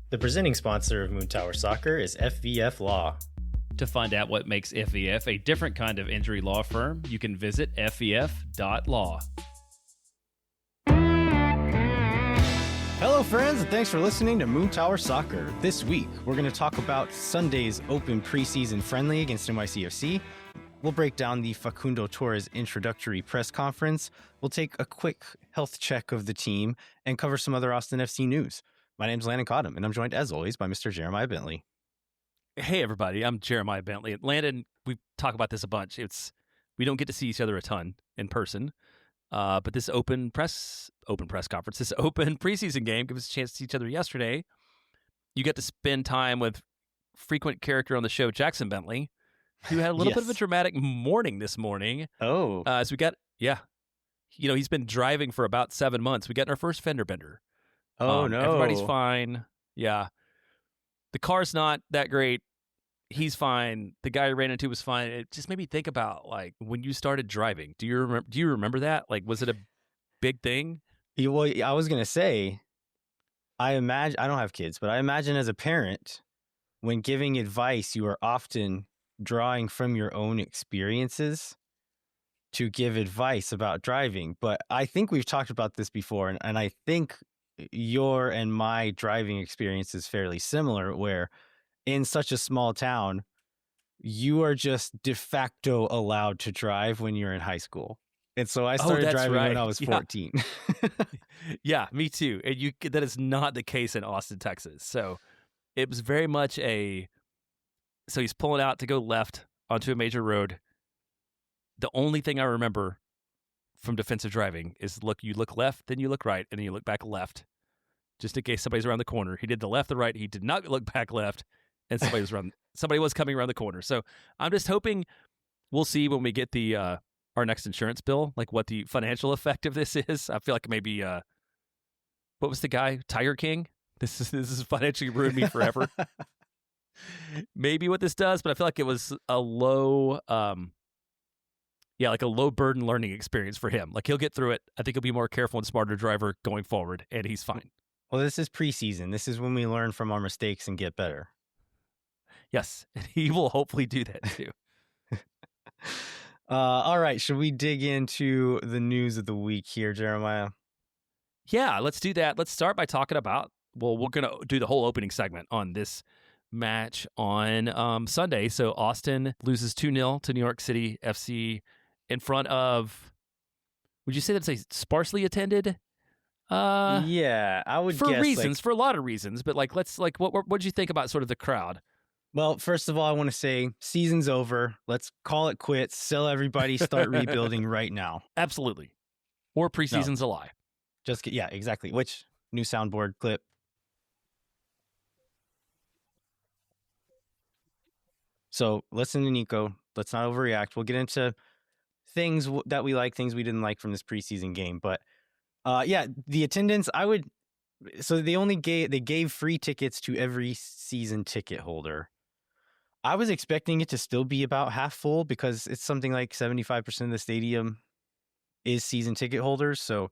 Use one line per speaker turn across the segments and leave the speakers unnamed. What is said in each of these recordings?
The presenting sponsor of Moon Tower Soccer is FVF Law.
To find out what makes FVF a different kind of injury law firm, you can visit fvf.law.
Hello, friends, and thanks for listening to Moon Tower Soccer. This week, we're going to talk about Sunday's open preseason friendly against NYCFC. We'll break down the Facundo Torres introductory press conference. We'll take a quick health check of the team and cover some other Austin FC news. My name's Landon Cottom, and I'm joined, as always, by Mr. Jeremiah Bentley.
Hey, everybody. I'm Jeremiah Bentley. Landon, we talk about this a bunch. We don't get to see each other a ton in person, but this open press conference, this open preseason game gives us a chance to see each other yesterday. You get to spend time with frequent character on the show, Jackson Bentley, who had a little bit of a dramatic morning this morning.
Oh.
He's been driving for about 7 months. We got our first fender bender.
Oh, no.
Everybody's fine. Yeah. The car's not that great. He's fine. The guy I ran into was fine. It just made me think about, like, when you started driving. Do you remember that? Like, was it a big thing?
Well, I was going to say, I don't have kids, but I imagine as a parent, when giving advice, you are often drawing from your own experiences to give advice about driving. But I think we've talked about this before, and I think your and my driving experience is fairly similar, where in such a small town, you are just de facto allowed to drive when you're in high school. And so I started driving when I was 14.
Yeah, me too. And that is not the case in Austin, Texas. So it was very much so he's pulling out to go left onto a major road. The only thing I remember from defensive driving is you look left, then you look right, and then you look back left, just in case somebody's around the corner. He did the left, the right. He did not look back left, and somebody was coming around the corner. So I'm just hoping we'll see when we get our next insurance bill, like what the financial effect of this is. I feel like maybe what was the guy, Tiger King? This is financially ruined me forever. Maybe what this does, but I feel like it was a low. Like a low burden learning experience for him. Like, he'll get through it. I think he'll be more careful and smarter driver going forward, and he's fine.
Well, this is preseason. This is when we learn from our mistakes and get better.
Yes, and he will hopefully do that too.
All right, should we dig into the news of the week here, Jeremiah?
Yeah, let's do that. Let's start by talking about, we're going to do the whole opening segment on this match on Sunday. So Austin loses 2-0 to New York City FC in front of, would you say that's a sparsely attended?
Yeah, I would guess.
For a lot of reasons, but what did you think about sort of the crowd?
Well, first of all, I want to say season's over. Let's call it quits. Sell everybody. Start rebuilding right now.
Absolutely. Or preseason's a lie.
Yeah, exactly. Which new soundboard clip? So listen to Nico. Let's not overreact. We'll get into things that we like, things we didn't like from this preseason game. But the attendance, so they gave free tickets to every season ticket holder. I was expecting it to still be about half full because it's something like 75% of the stadium is season ticket holders. So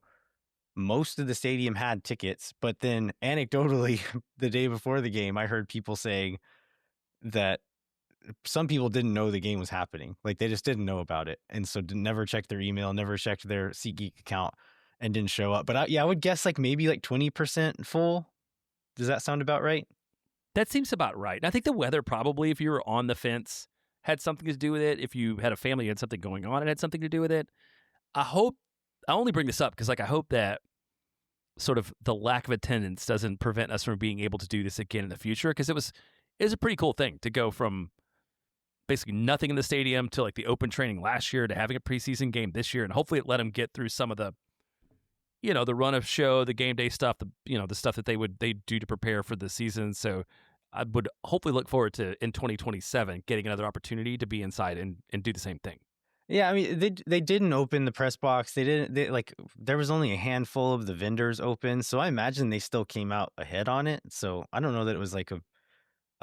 most of the stadium had tickets. But then anecdotally, the day before the game, I heard people saying that some people didn't know the game was happening. Like, they just didn't know about it. And so never checked their email, never checked their SeatGeek account, and didn't show up. But I would guess maybe 20% full. Does that sound about right?
That seems about right. And I think the weather probably, if you were on the fence, had something to do with it. If you had a family, had something going on, it had something to do with it. I only bring this up because I hope that sort of the lack of attendance doesn't prevent us from being able to do this again in the future. Because it was a pretty cool thing to go from basically nothing in the stadium to like the open training last year to having a preseason game this year. And hopefully it let them get through some of the, the run of show, the game day stuff, the stuff that they do to prepare for the season. So I would hopefully look forward to, in 2027, getting another opportunity to be inside and do the same thing.
Yeah, I mean, they didn't open the press box. There was only a handful of the vendors open. So I imagine they still came out ahead on it. So I don't know that it was like a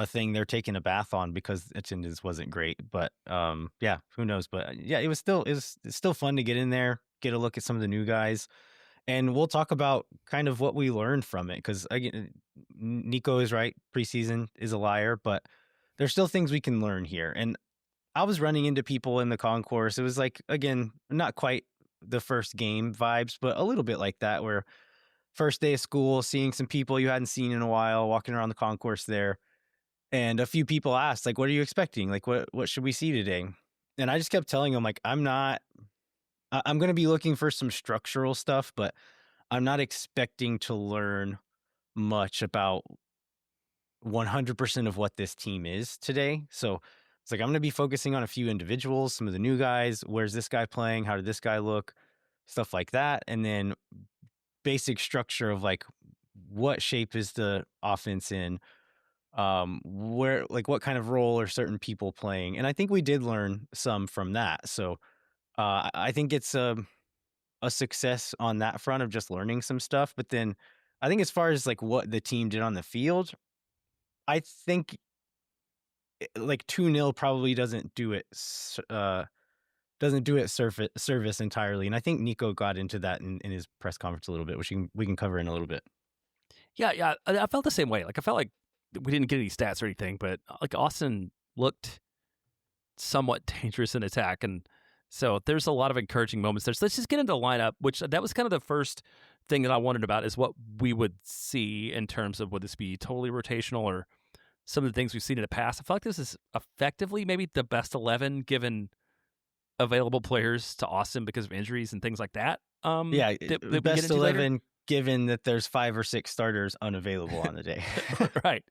thing they're taking a bath on because attendance wasn't great. But who knows? But yeah, it's still fun to get in there, get a look at some of the new guys. And we'll talk about kind of what we learned from it. Because, again, Nico is right. Preseason is a liar. But there's still things we can learn here. And I was running into people in the concourse. It was like, again, not quite the first game vibes, but a little bit like that, where first day of school, seeing some people you hadn't seen in a while, walking around the concourse there. And a few people asked, like, what are you expecting? Like, what should we see today? And I just kept telling them, like, I'm going to be looking for some structural stuff, but I'm not expecting to learn much about 100% of what this team is today. So it's like, I'm going to be focusing on a few individuals, some of the new guys. Where's this guy playing? How did this guy look? Stuff like that. And then basic structure of like, what shape is the offense in? Where, like, what kind of role are certain people playing? And I think we did learn some from that. So I think it's a success on that front of just learning some stuff. But then I think as far as like what the team did on the field, I think like 2-0 probably doesn't do it service entirely. And I think Nico got into that in his press conference a little bit, which we can cover in a little bit.
Yeah, I felt the same way. Like, I felt like we didn't get any stats or anything, but like Austin looked somewhat dangerous in attack, and so there's a lot of encouraging moments there. So let's just get into the lineup, which that was kind of the first thing that I wondered about, is what we would see in terms of, would this be totally rotational or some of the things we've seen in the past. I feel like this is effectively maybe the best 11 given available players to Austin because of injuries and things like that.
The best 11 given that there's 5 or 6 starters unavailable on the day.
Right.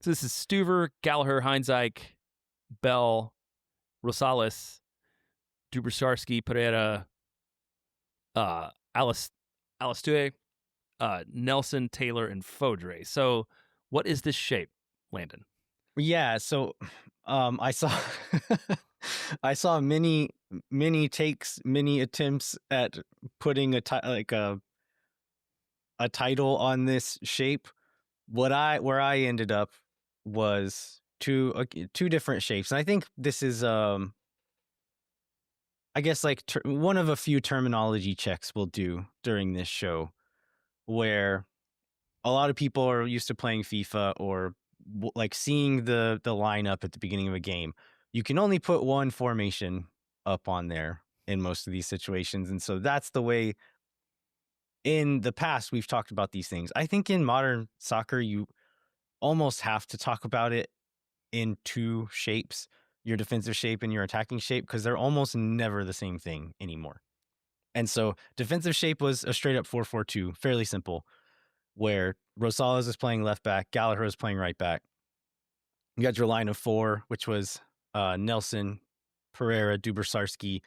So this is Stuver, Gallagher, Heinzike, Bell, Rosales, Dubrsarski, Pereira, Alastuey, Nelson, Taylor, and Fodre. So what is this shape, Landon?
Yeah, so I saw I saw many takes, many attempts at putting a title on this shape. Where I ended up was two different shapes. And I think this is I guess like one of a few terminology checks we'll do during this show, where a lot of people are used to playing FIFA or like seeing the lineup at the beginning of a game. You can only put one formation up on there in most of these situations. And so that's the way in the past we've talked about these things. I think in modern soccer, you almost have to talk about it in 2 shapes, your defensive shape and your attacking shape, because they're almost never the same thing anymore. And so defensive shape was a straight up 4-4-2, fairly simple, where Rosales is playing left back, Gallagher is playing right back. You got your line of 4, which was Nelson, Pereira, Dubrsarski,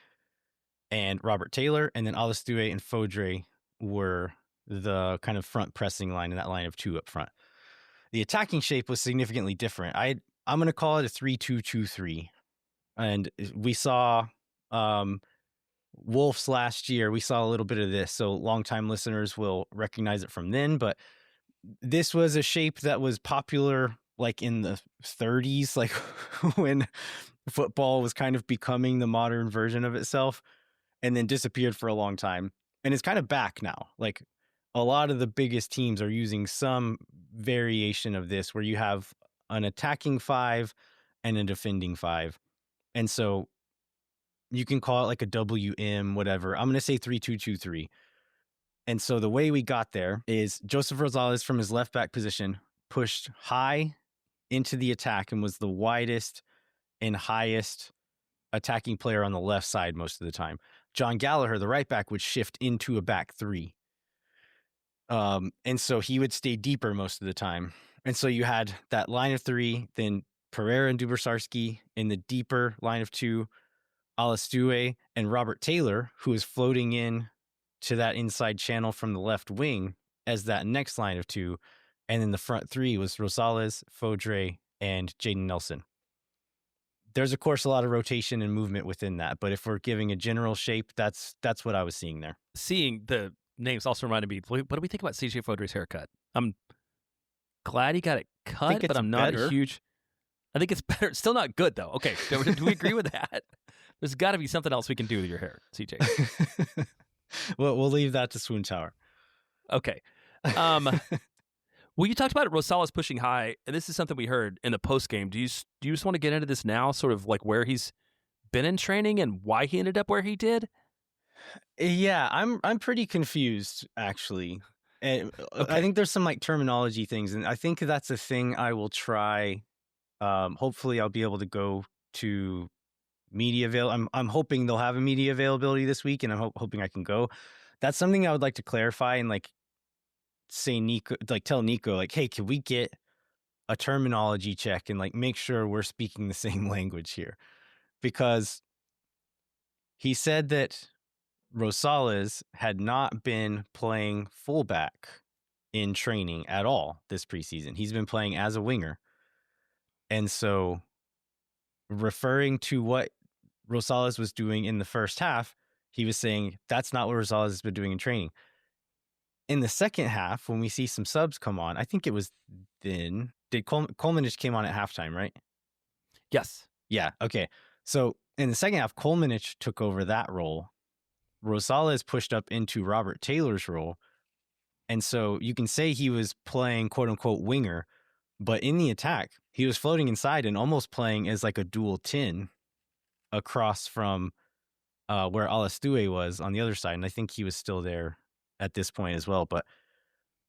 and Robert Taylor, and then Alastuey and Fodre were the kind of front pressing line in that line of 2 up front. The attacking shape was significantly different. I'm going to call it a 3-2-2-3. And we saw Wolves last year. We saw a little bit of this, so longtime listeners will recognize it from then. But this was a shape that was popular like in the 30s, like when football was kind of becoming the modern version of itself, and then disappeared for a long time. And it's kind of back now. Like a lot of the biggest teams are using some variation of this, where you have an attacking 5 and a defending 5. And so you can call it like a WM, whatever. I'm going to say 3-2-2-3. And so the way we got there is Joseph Rosales from his left back position pushed high into the attack and was the widest and highest attacking player on the left side most of the time. John Gallagher, the right back, would shift into a back 3. And so he would stay deeper most of the time. And so you had that line of 3, then Pereira and Dubrsarski in the deeper line of 2, Alastuey and Robert Taylor, who is floating in to that inside channel from the left wing as that next line of 2. And then the front 3 was Rosales, Fodre, and Jaden Nelson. There's, of course, a lot of rotation and movement within that. But if we're giving a general shape, that's what I was seeing there.
Seeing the names also reminded me, what do we think about CJ Fodre's haircut? I'm glad he got it cut, but I'm not a huge... I think it's better. It's still not good, though. Okay, do we agree with that? There's got to be something else we can do with your hair, CJ.
Well, we'll leave that to Swoon Tower.
Okay. Um, well, you talked about Rosales pushing high, and this is something we heard in the post game. Do you just want to get into this now, sort of like where he's been in training and why he ended up where he did?
Yeah, I'm pretty confused actually. And I
Okay.
think there's some like terminology things, and I think that's a thing I will try. Hopefully, I'll be able to go to I'm hoping they'll have a media availability this week, and I'm hoping I can go. That's something I would like to clarify and like say Nico, like tell Nico, like, hey, can we get a terminology check and like make sure we're speaking the same language here? Because he said that Rosales had not been playing fullback in training at all this preseason. He's been playing as a winger. And so, referring to what Rosales was doing in the first half, he was saying that's not what Rosales has been doing in training. In the second half, when we see some subs come on, I think it was then, did Coleman just came on at halftime, right?
Yes.
Yeah. Okay. So in the second half, Colemanich took over that role. Rosales pushed up into Robert Taylor's role. And so you can say he was playing quote unquote winger, but in the attack, he was floating inside and almost playing as like a dual 10 across from where Alastuey was on the other side. And I think he was still there at this point as well. But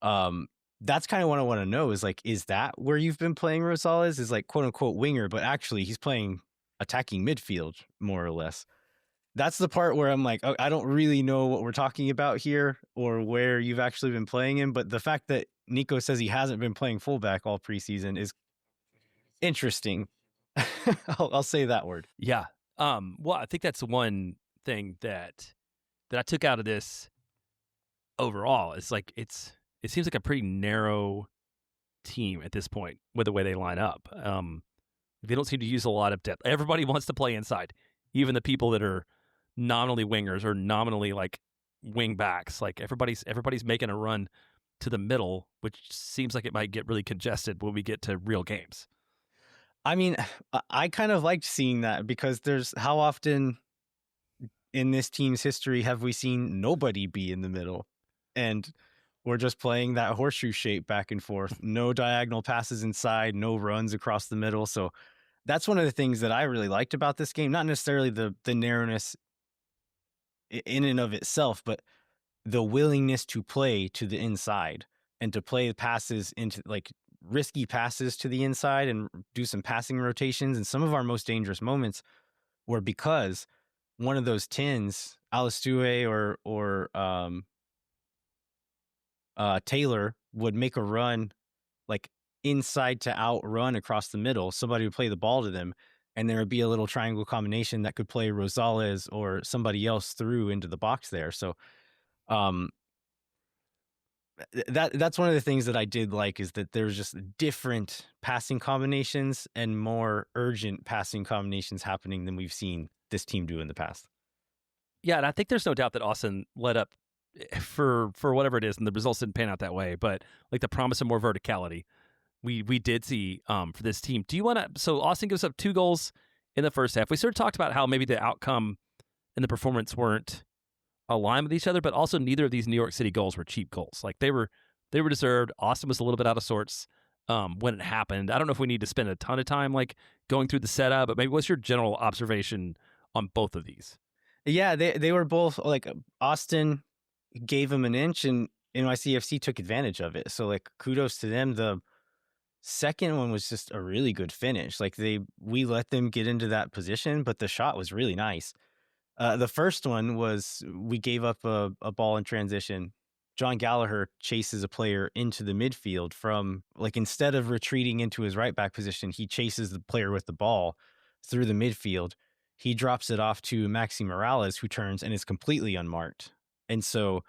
that's kind of what I want to know is like, is that where you've been playing Rosales is like quote unquote winger, but actually he's playing attacking midfield more or less. That's the part where I'm like, oh, I don't really know what we're talking about here or where you've actually been playing him. But the fact that Nico says he hasn't been playing fullback all preseason is interesting. I'll say that word.
Yeah. Well, I think that's one thing that I took out of this overall. It's like it seems like a pretty narrow team at this point with the way they line up. They don't seem to use a lot of depth. Everybody wants to play inside, even the people that are nominally wingers or nominally like wing backs. Like everybody's making a run to the middle, which seems like it might get really congested when we get to real games.
I mean, I kind of liked seeing that because there's how often in this team's history have we seen nobody be in the middle? And we're just playing that horseshoe shape back and forth. No diagonal passes inside, no runs across the middle. So that's one of the things that I really liked about this game. Not necessarily the narrowness in and of itself, but the willingness to play to the inside and to play passes into like risky passes to the inside and do some passing rotations. And some of our most dangerous moments were because one of those tins, Alastuey or Taylor would make a run like inside to out run across the middle. Somebody would play the ball to them, and there would be a little triangle combination that could play Rosales or somebody else through into the box there. So um, that's one of the things that I did like is that there's just different passing combinations and more urgent passing combinations happening than we've seen this team do in the past.
Yeah, and I think there's no doubt that Austin led up for whatever it is, and the results didn't pan out that way. But like the promise of more verticality, we did see for this team. Do you want to? So Austin gives up 2 goals in the first half. We sort of talked about how maybe the outcome and the performance weren't aligned with each other, but also neither of these New York City goals were cheap goals. Like they were deserved. Austin was a little bit out of sorts when it happened. I don't know if we need to spend a ton of time like going through the setup, but maybe what's your general observation on both of these?
Yeah, they were both like Austin gave him an inch and NYCFC took advantage of it. So like kudos to them. The second one was just a really good finish. Like we let them get into that position, but the shot was really nice. The first one was we gave up a ball in transition. John Gallagher chases a player into the midfield from like instead of retreating into his right back position, he chases the player with the ball through the midfield. He drops it off to Maxi Morales, who turns and is completely unmarked. And so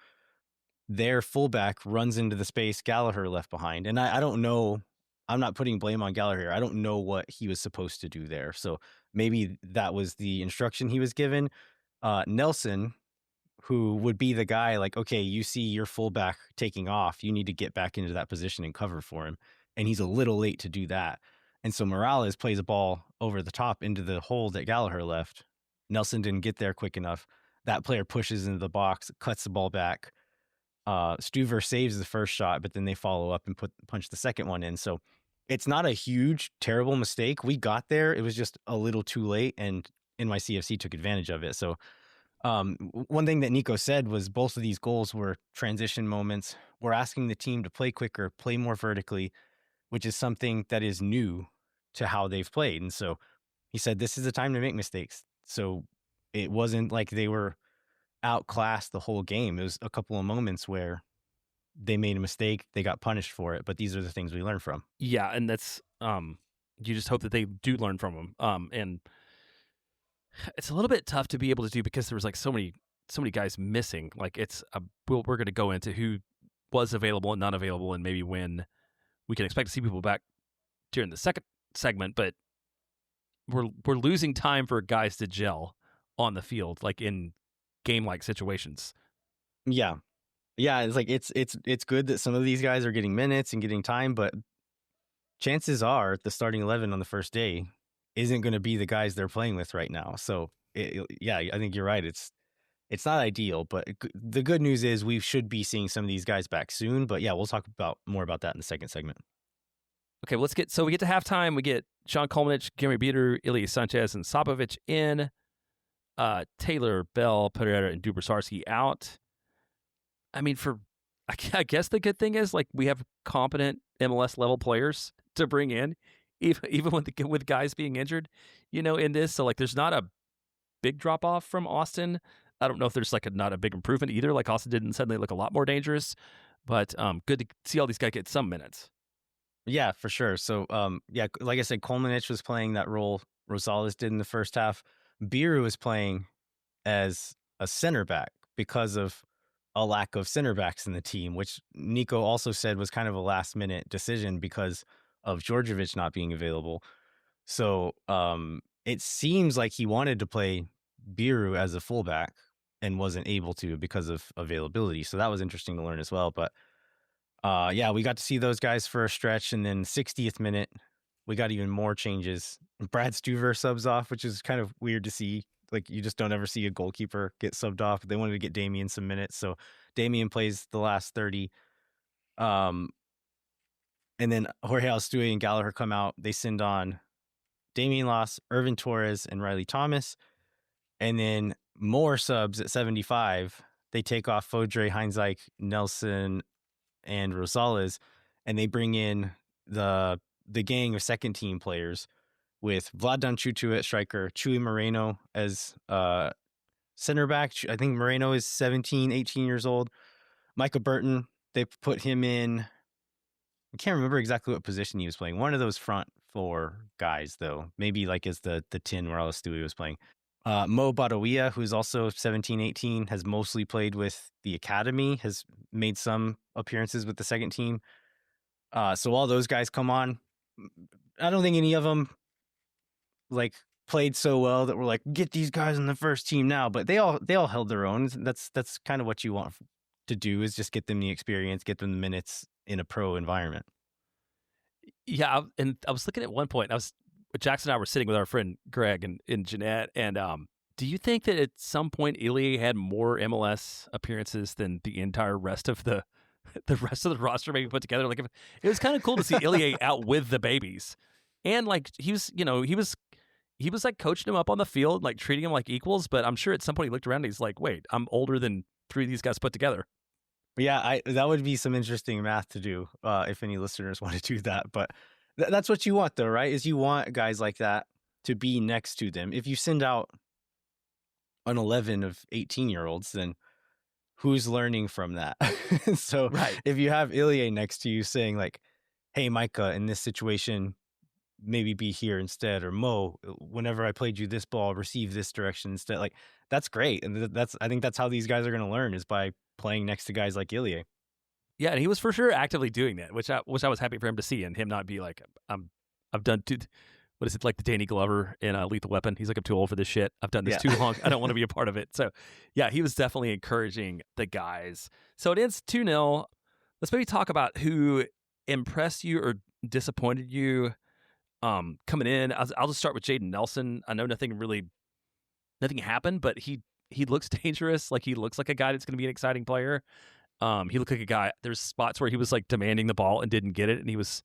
their fullback runs into the space Gallagher left behind. And I don't know. I'm not putting blame on Gallagher. I don't know what he was supposed to do there. So maybe that was the instruction he was given. Nelson, who would be the guy like, okay, you see your fullback taking off. You need to get back into that position and cover for him. And he's a little late to do that. And so Morales plays a ball over the top into the hole that Gallagher left. Nelson didn't get there quick enough. That player pushes into the box, cuts the ball back. Stuver saves the first shot, but then they follow up and punch the second one in. So it's not a huge, terrible mistake. We got there. It was just a little too late, and NYCFC took advantage of it. So one thing that Nico said was both of these goals were transition moments. We're asking the team to play quicker, play more vertically, which is something that is new to how they've played. And so he said, this is the time to make mistakes. So it wasn't like they were outclassed the whole game. It was a couple of moments where they made a mistake, they got punished for it, but these are the things we learn from.
Yeah, and that's you just hope that they do learn from them. And it's a little bit tough to be able to do because there was like so many guys missing. Like we're going to go into who was available and not available, and maybe when we can expect to see people back during the second segment. But we're losing time for guys to gel on the field, like in game-like situations.
Yeah. It's like it's good that some of these guys are getting minutes and getting time, but chances are the starting 11 on the first day isn't going to be the guys they're playing with right now. So I think you're right. It's not ideal, but the good news is we should be seeing some of these guys back soon. But yeah, we'll talk more about that in the second segment.
Okay, we get to halftime. We get Sean Kolmanich, Gary Beater, Ilya Sanchez, and Sapovic in. Taylor, Bell, Pereira, and Dubrsarski out. I mean, I guess the good thing is like we have competent MLS level players to bring in, even with guys being injured, in this. So like, there's not a big drop off from Austin. I don't know if there's like not a big improvement either. Like Austin didn't suddenly look a lot more dangerous, but good to see all these guys get some minutes.
Yeah, for sure. So like I said, Kolmanich was playing that role Rosales did in the first half. Biru was playing as a center back because of a lack of center backs in the team, which Nico also said was kind of a last minute decision because of Djordjevic not being available. So it seems like he wanted to play Biru as a fullback and wasn't able to because of availability. So that was interesting to learn as well. But we got to see those guys for a stretch, and then 60th minute, we got even more changes. Brad Stuver subs off, which is kind of weird to see. Like, you just don't ever see a goalkeeper get subbed off. They wanted to get Damien some minutes, so Damien plays the last 30. And then Jorge Alastuey and Gallagher come out. They send on Damien Loss, Irvin Torres, and Riley Thomas. And then more subs at 75. They take off Fodre, Heinzike, Nelson, and Rosales, and they bring in the gang of second team players with Vladan Chutu at striker, Chuy Moreno as center back. I think Moreno is 17, 18 years old. Micah Burton, they put him in, I can't remember exactly what position he was playing. One of those front four guys, though. Maybe like as the 10 where Alastuey was playing. Mo Badawia, who's also 17, 18, has mostly played with the academy, has made some appearances with the second team. So all those guys come on. I don't think any of them like played so well that we're like, get these guys on the first team now. But they all held their own. That's kind of what you want to do, is just get them the experience, get them the minutes in a pro environment.
Yeah, and I was looking at one point. Jackson and I were sitting with our friend Greg and Jeanette, and do you think that at some point Ilya had more MLS appearances than the entire rest of the rest of the roster maybe put together? Like, it was kind of cool to see Ilya out with the babies, and like he was like coaching him up on the field, like treating him like equals. But I'm sure at some point he looked around and he's like, wait, I'm older than three of these guys put together.
Yeah, that would be some interesting math to do if any listeners want to do that, but. That's what you want, though, right? Is you want guys like that to be next to them. If you send out an 11 of 18-year-olds, then who's learning from that? So
right.
If you have Ilya next to you saying like, hey, Micah, in this situation, maybe be here instead, or Mo, whenever I played you this ball, receive this direction instead. Like, that's great. And I think that's how these guys are going to learn, is by playing next to guys like Ilya.
Yeah, and he was for sure actively doing that, which I was happy for him to see, and him not be like, I've done what is it, like the Danny Glover in Lethal Weapon? He's like, I'm too old for this shit. I've done this too long. I don't want to be a part of it. So, yeah, he was definitely encouraging the guys. So it ends 2-0. Let's maybe talk about who impressed you or disappointed you coming in. I'll just start with Jaden Nelson. I know nothing happened, but he looks dangerous. Like, he looks like a guy that's going to be an exciting player. He looked like a guy. There's spots where he was like demanding the ball and didn't get it, and he was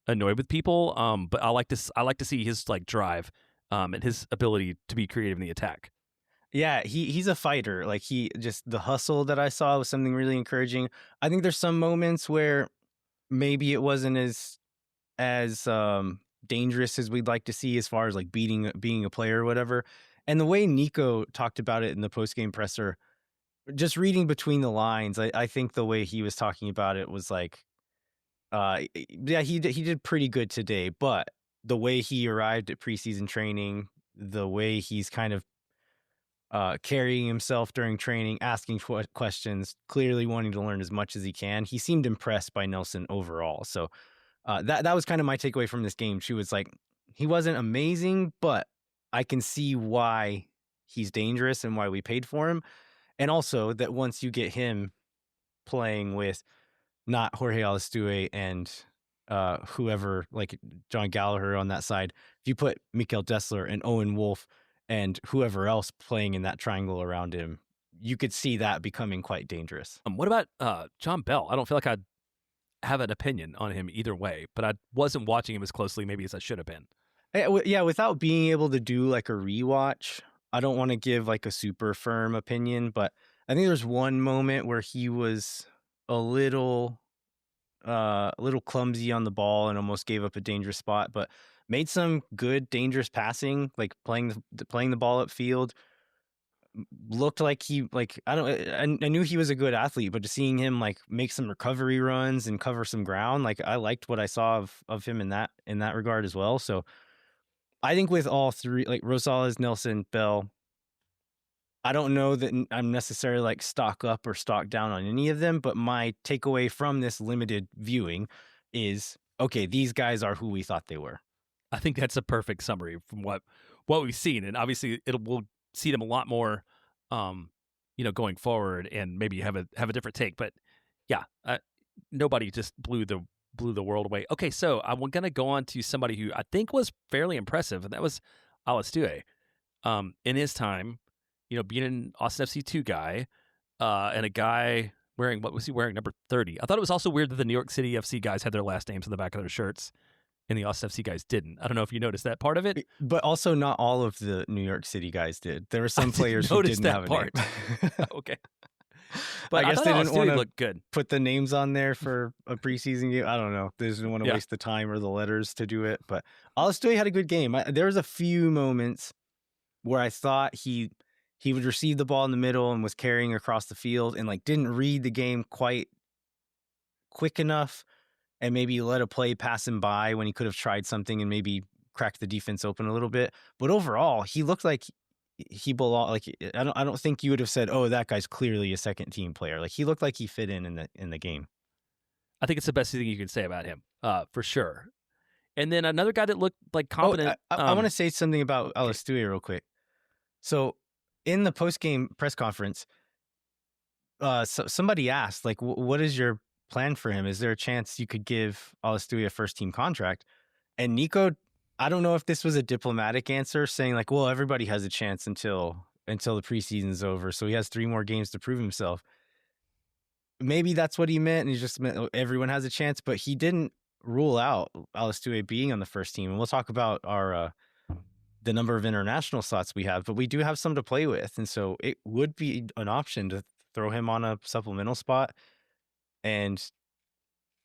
annoyed with people. But I like to see his like drive, and his ability to be creative in the attack.
Yeah, he's a fighter. Like he just the hustle that I saw was something really encouraging. I think there's some moments where maybe it wasn't as dangerous as we'd like to see as far as like being a player or whatever. And the way Nico talked about it in the post game presser, just reading between the lines, I think the way he was talking about it was like, yeah, he did pretty good today, but the way he arrived at preseason training, the way he's kind of carrying himself during training, asking questions, clearly wanting to learn as much as he can. He seemed impressed by Nelson overall. So that was kind of my takeaway from this game. She was like, he wasn't amazing, but I can see why he's dangerous and why we paid for him. And also that once you get him playing with not Jorge Alastuey and whoever, like John Gallagher on that side, if you put Mikael Dessler and Owen Wolf and whoever else playing in that triangle around him, you could see that becoming quite dangerous.
What about John Bell? I don't feel like I have an opinion on him either way, but I wasn't watching him as closely maybe as I should have been.
Yeah, without being able to do like a rewatch, I don't want to give like a super firm opinion, but I think there's one moment where he was a little clumsy on the ball and almost gave up a dangerous spot, but made some good dangerous passing, like playing the ball upfield. Looked like he like I knew he was a good athlete, but just seeing him like make some recovery runs and cover some ground, like I liked what I saw of him in that regard as well. So I think with all three, like Rosales, Nelson, Bell, I don't know that I'm necessarily like stock up or stock down on any of them, but my takeaway from this limited viewing is, okay, these guys are who we thought they were.
I think that's a perfect summary from what we've seen, and obviously we'll see them a lot more, going forward, and maybe have a different take. But yeah, nobody just blew the world away. Okay, so I'm gonna go on to somebody who I think was fairly impressive, and that was Alastuey. In his time, being an Austin FC 2 guy, and a guy wearing, what was he wearing? Number 30. I thought it was also weird that the New York City FC guys had their last names on the back of their shirts, and the Austin FC guys didn't. I don't know if you noticed that part of it.
But also not all of the New York City guys did. There were some players who didn't have a
part.
name.
Okay. But
I guess they didn't want to
look good.
Put the names on there for a preseason game. I don't know. They didn't want to waste the time or the letters to do it. But Alastuey had a good game. There was a few moments where I thought he would receive the ball in the middle and was carrying across the field and like didn't read the game quite quick enough and maybe let a play pass him by when he could have tried something and maybe cracked the defense open a little bit. But overall, he looked like he belonged. Like I don't think you would have said, "Oh, that guy's clearly a second team player." Like he looked like he fit in the game.
I think it's the best thing you can say about him, for sure. And then another guy that looked like competent.
I want to say something about Alastuey real quick. So in the post game press conference, somebody asked, like, "What is your plan for him? Is there a chance you could give Alastuey a first team contract?" And Nico, I don't know if this was a diplomatic answer saying like, well, everybody has a chance until the preseason's over. So he has 3 more games to prove himself. Maybe that's what he meant. And he just meant everyone has a chance, but he didn't rule out Alastuey being on the first team. And we'll talk about our, the number of international slots we have, but we do have some to play with. And so it would be an option to throw him on a supplemental spot and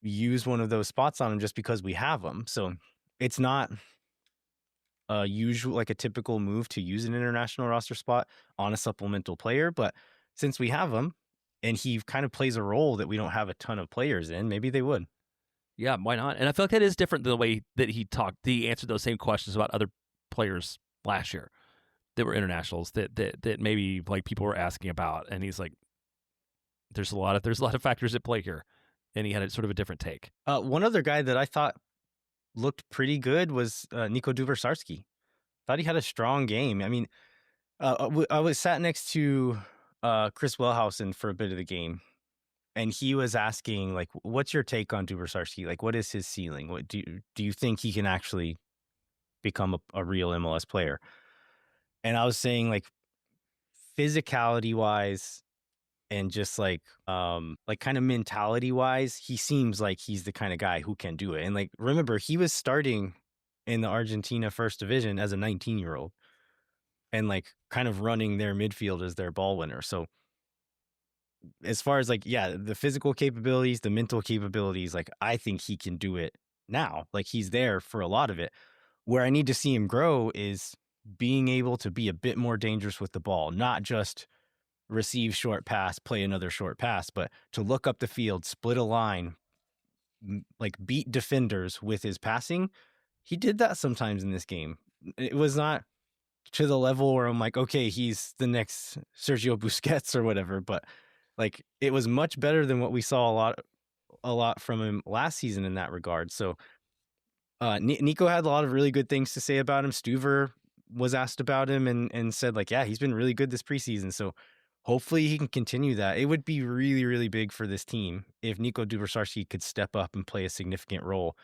use one of those spots on him just because we have them. So it's not usual, like a typical move to use an international roster spot on a supplemental player. But since we have him and he kind of plays a role that we don't have a ton of players in, maybe they would.
Yeah, why not? And I feel like that is different than the way that he talked. He answered those same questions about other players last year that were internationals that maybe like people were asking about. And he's like, there's a lot of factors at play here. And he had a sort of a different take.
One other guy that I thought looked pretty good was Nico Dubersarski. Thought he had a strong game. I mean, I was sat next to Chris Wellhausen for a bit of the game, and he was asking, like, what's your take on Dubersarski? Like, what is his ceiling? What do you think he can actually become a real MLS player? And I was saying, like, physicality-wise, and just like kind of mentality wise, he seems like he's the kind of guy who can do it. And like, remember, he was starting in the Argentina first division as a 19-year-old and like kind of running their midfield as their ball winner. So as far as like, yeah, the physical capabilities, the mental capabilities, like I think he can do it now. Like he's there for a lot of it. Where I need to see him grow is being able to be a bit more dangerous with the ball, not just receive short pass, play another short pass, but to look up the field, split a line, like beat defenders with his passing. He did that sometimes in this game. It was not to the level where I'm like, okay, he's the next Sergio Busquets or whatever, but like it was much better than what we saw a lot from him last season in that regard. So Nico had a lot of really good things to say about him. Stuver was asked about him and said like, yeah, he's been really good this preseason. So hopefully he can continue that. It would be really, really big for this team if Nico Dubrasarski could step up and play a significant role,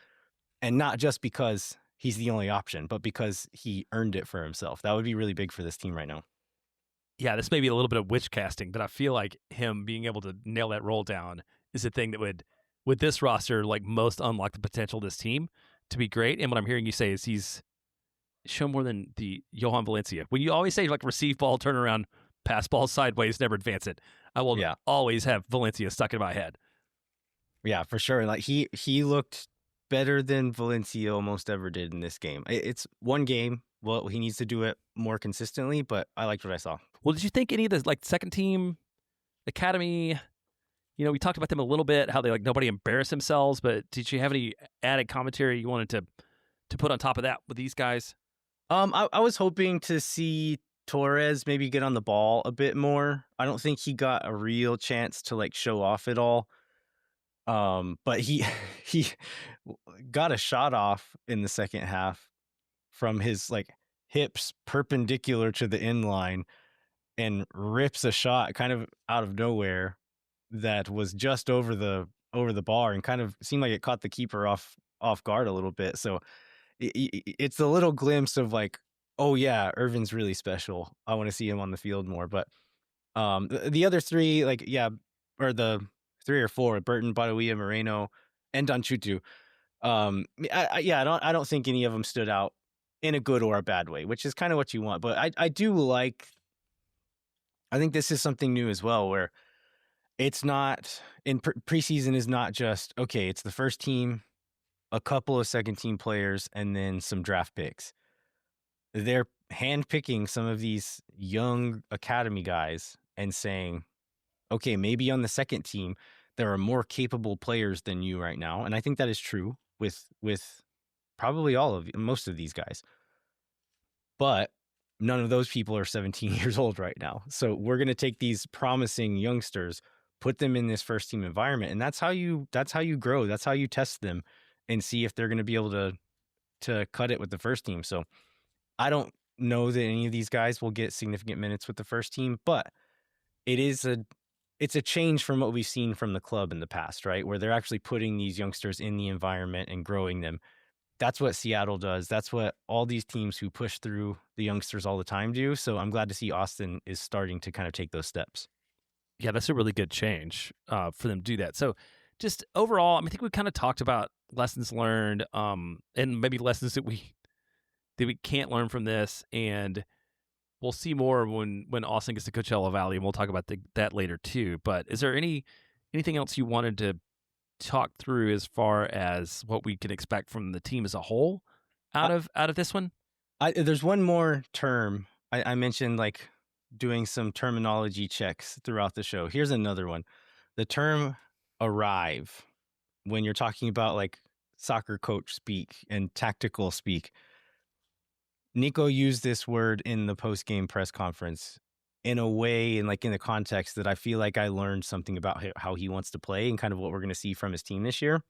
and not just because he's the only option, but because he earned it for himself. That would be really big for this team right now.
Yeah, this may be a little bit of witch casting, but I feel like him being able to nail that roll down is the thing that would, with this roster, like most unlock the potential of this team to be great. And what I'm hearing you say is he's shown more than the Johan Valencia. When you always say like receive ball, turn around, pass ball sideways, never advance it, I will
Yeah.
always have Valencia stuck in my head.
Yeah, for sure. Like he looked better than Valencia almost ever did in this game. It's one game. Well, he needs to do it more consistently, but I liked what I saw.
Well, did you think any of the like second team academy? You know, we talked about them a little bit, how they like nobody embarrassed themselves, but did you have any added commentary you wanted to put on top of that with these guys?
I was hoping to see Torres maybe get on the ball a bit more. I don't think he got a real chance to like show off at all. But he he got a shot off in the second half from his like hips perpendicular to the end line and rips a shot kind of out of nowhere that was just over the bar and kind of seemed like it caught the keeper off guard a little bit. So it's a little glimpse of like, oh yeah, Irvin's really special. I want to see him on the field more. But the other three, like yeah, or the 3 or 4, Burton, Badawia, Moreno, and Danchutu. I don't think any of them stood out in a good or a bad way, which is kind of what you want. But I do like. I think this is something new as well, where it's not in preseason is not just okay. It's the first team, a couple of second team players, and then some draft picks. They're handpicking some of these young academy guys and saying, okay, maybe on the second team there are more capable players than you right now, and I think that is true with probably most of these guys. But none of those people are 17 years old right now. So we're going to take these promising youngsters, put them in this first team environment, and that's how you grow. That's how you test them and see if they're going to be able to cut it with the first team. So I don't know that any of these guys will get significant minutes with the first team, but it's a change from what we've seen from the club in the past, right? Where they're actually putting these youngsters in the environment and growing them. That's what Seattle does. That's what all these teams who push through the youngsters all the time do. So I'm glad to see Austin is starting to kind of take those steps.
Yeah, that's a really good change for them to do that. So just overall, I think we kind of talked about lessons learned and maybe lessons that we can't learn from this. And we'll see more when Austin gets to Coachella Valley, and we'll talk about that later too. But is there anything else you wanted to talk through as far as what we can expect from the team as a whole out of this one?
There's one more term I mentioned, like doing some terminology checks throughout the show. Here's another one: the term "arrive" when you're talking about like soccer coach speak and tactical speak. Nico used this word in the post-game press conference in a way and like in the context that I feel like I learned something about how he wants to play and kind of what we're going to see from his team this year.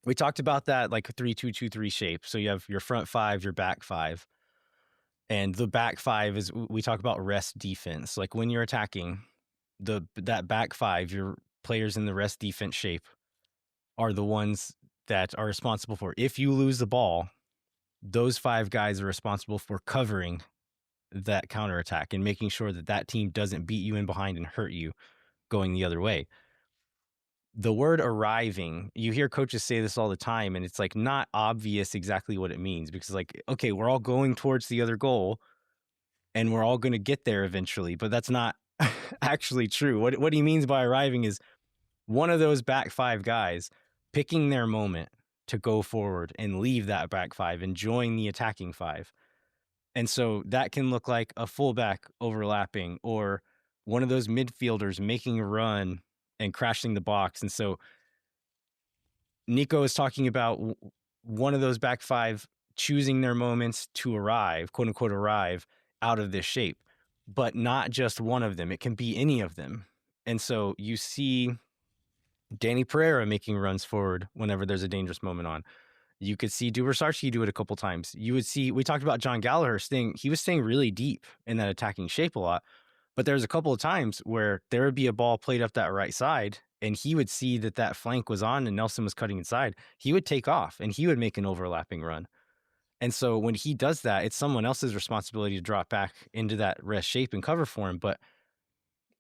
We talked about that like 3-2-2-3 shape. So you have your front 5, your back 5. And the back 5 is, we talk about rest defense. Like when you're attacking, that back 5, your players in the rest defense shape are the ones that are responsible for, if you lose the ball, those 5 guys are responsible for covering that counterattack and making sure that that team doesn't beat you in behind and hurt you going the other way. The word arriving, you hear coaches say this all the time, and it's like not obvious exactly what it means because, like, okay, we're all going towards the other goal and we're all going to get there eventually, but that's not actually true. What he means by arriving is one of those back five guys picking their moment to go forward and leave that back five and join the attacking five. And so that can look like a fullback overlapping or one of those midfielders making a run and crashing the box. And so Nico is talking about one of those back five choosing their moments to arrive, quote unquote, arrive out of this shape, but not just one of them. It can be any of them. And so you see Danny Pereira making runs forward whenever there's a dangerous moment on. You could see Dubersarski do it a couple times. You would see, we talked about John Gallagher he was staying really deep in that attacking shape a lot. But there's a couple of times where there would be a ball played up that right side, and he would see that that flank was on and Nelson was cutting inside. He would take off and he would make an overlapping run. And so when he does that, it's someone else's responsibility to drop back into that rest shape and cover for him. But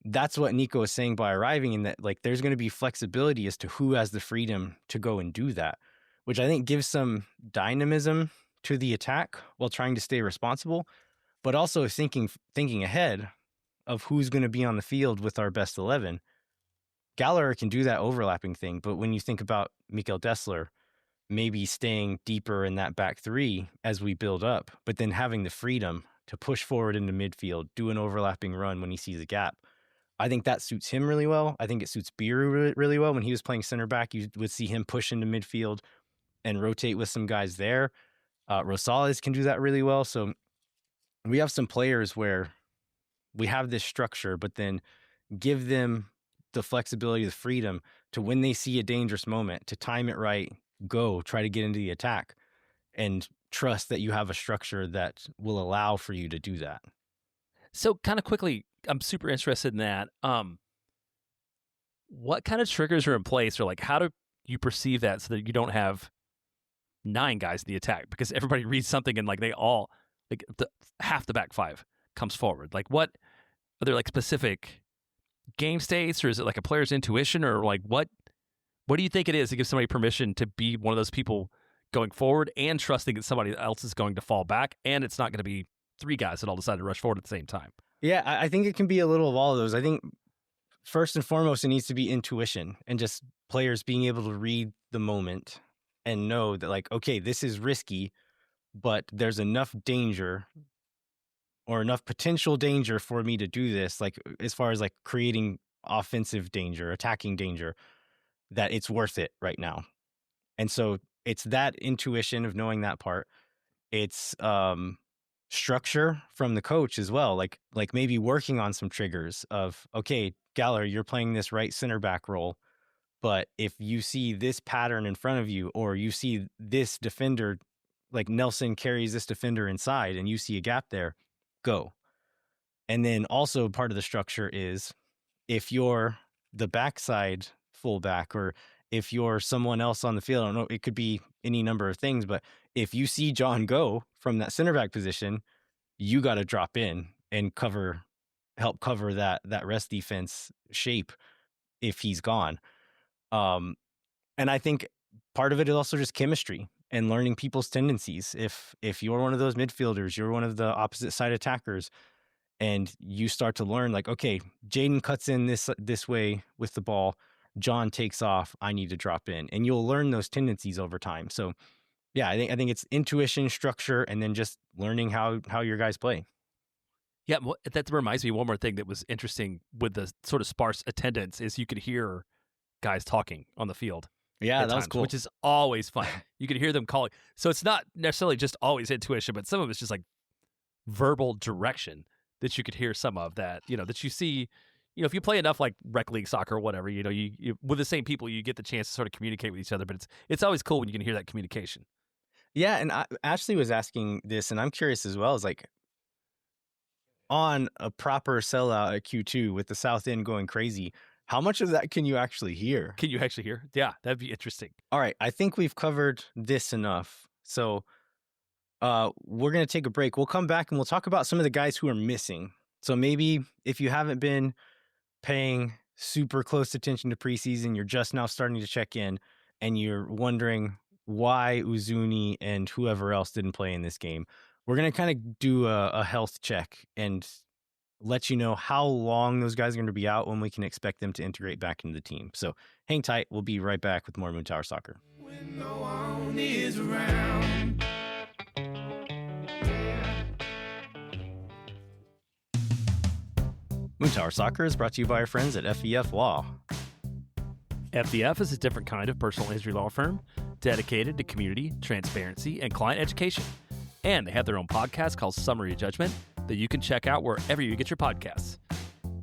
that's what Nico is saying by arriving, in that, like, there's going to be flexibility as to who has the freedom to go and do that, which I think gives some dynamism to the attack while trying to stay responsible, but also thinking ahead of who's going to be on the field with our best 11. Gallagher can do that overlapping thing, but when you think about Mikael Dessler, maybe staying deeper in that back three as we build up, but then having the freedom to push forward into midfield, do an overlapping run when he sees a gap. I think that suits him really well. I think it suits Biru really, really well. When he was playing center back, you would see him push into midfield and rotate with some guys there. Rosales can do that really well. So we have some players where we have this structure, but then give them the flexibility, the freedom to, when they see a dangerous moment, to time it right, go try to get into the attack, and trust that you have a structure that will allow for you to do that.
So kind of quickly, I'm super interested in that. What kind of triggers are in place, or like how do you perceive that so that you don't have 9 guys in the attack? Because everybody reads something and like they all, like half the back five comes forward. Like what are there like specific game states, or is it like a player's intuition, or like what do you think it is to give somebody permission to be one of those people going forward and trusting that somebody else is going to fall back and it's not going to be 3 guys that all decide to rush forward at the same time?
Yeah, I think it can be a little of all of those. I think first and foremost, it needs to be intuition and just players being able to read the moment and know that, like, okay, this is risky, but there's enough danger or enough potential danger for me to do this, like as far as like creating offensive danger, attacking danger, that it's worth it right now. And so it's that intuition of knowing that part. It's structure from the coach as well, like maybe working on some triggers of, okay, Gallagher, you're playing this right center back role, but if you see this pattern in front of you, or you see this defender, like Nelson carries this defender inside and you see a gap there, go. And then also part of the structure is, if you're the backside fullback, or if you're someone else on the field, I don't know, it could be any number of things, but if you see John go from that center back position, you got to drop in and help cover that rest defense shape if he's gone. And I think part of it is also just chemistry and learning people's tendencies. If you're one of those midfielders, you're one of the opposite side attackers, and you start to learn, like, okay, Jaden cuts in this way with the ball, John takes off, I need to drop in, and you'll learn those tendencies over time. So yeah, I think it's intuition, structure, and then just learning how your guys play.
Yeah, that reminds me of one more thing that was interesting with the sort of sparse attendance is you could hear guys talking on the field.
Yeah, that was cool.
Which is always fun. You could hear them calling. So it's not necessarily just always intuition, but some of it's just like verbal direction that you could hear some of that, that you see, if you play enough like rec league soccer or whatever, you with the same people, you get the chance to sort of communicate with each other, but it's always cool when you can hear that communication.
Yeah, and Ashley was asking this, and I'm curious as well, is like, on a proper sellout at Q2 with the South End going crazy, how much of that can you actually hear?
Can you actually hear? Yeah, that'd be interesting.
All right, I think we've covered this enough. So we're going to take a break. We'll come back and we'll talk about some of the guys who are missing. So maybe if you haven't been paying super close attention to preseason, you're just now starting to check in and you're wondering why Uzuni and whoever else didn't play in this game. We're going to kind of do a health check and let you know how long those guys are going to be out, when we can expect them to integrate back into the team. So hang tight. We'll be right back with more Moon Tower Soccer. When no one is around. Moon Tower Soccer is brought to you by our friends at FEF Law.
FEF is a different kind of personal injury law firm dedicated to community, transparency, and client education. And they have their own podcast called Summary Judgment that you can check out wherever you get your podcasts.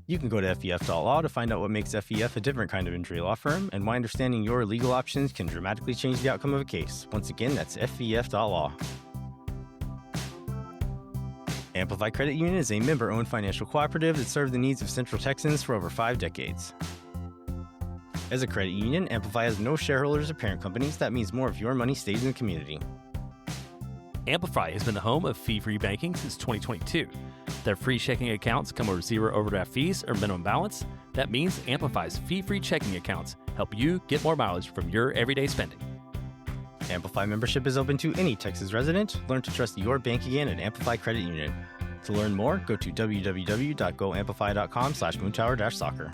You can go to FEF.law to find out what makes FEF a different kind of injury law firm and why understanding your legal options can dramatically change the outcome of a case. Once again, that's FEF.law. Amplify Credit Union is a member-owned financial cooperative that served the needs of Central Texans for over 5 decades. As a credit union, Amplify has no shareholders or parent companies. That means more of your money stays in the community.
Amplify has been the home of fee-free banking since 2022. Their free checking accounts come with 0 overdraft fees or minimum balance. That means Amplify's fee-free checking accounts help you get more mileage from your everyday spending.
Amplify membership is open to any Texas resident. Learn to trust your bank again at Amplify Credit Union. To learn more, go to www.goamplify.com/moontower-soccer.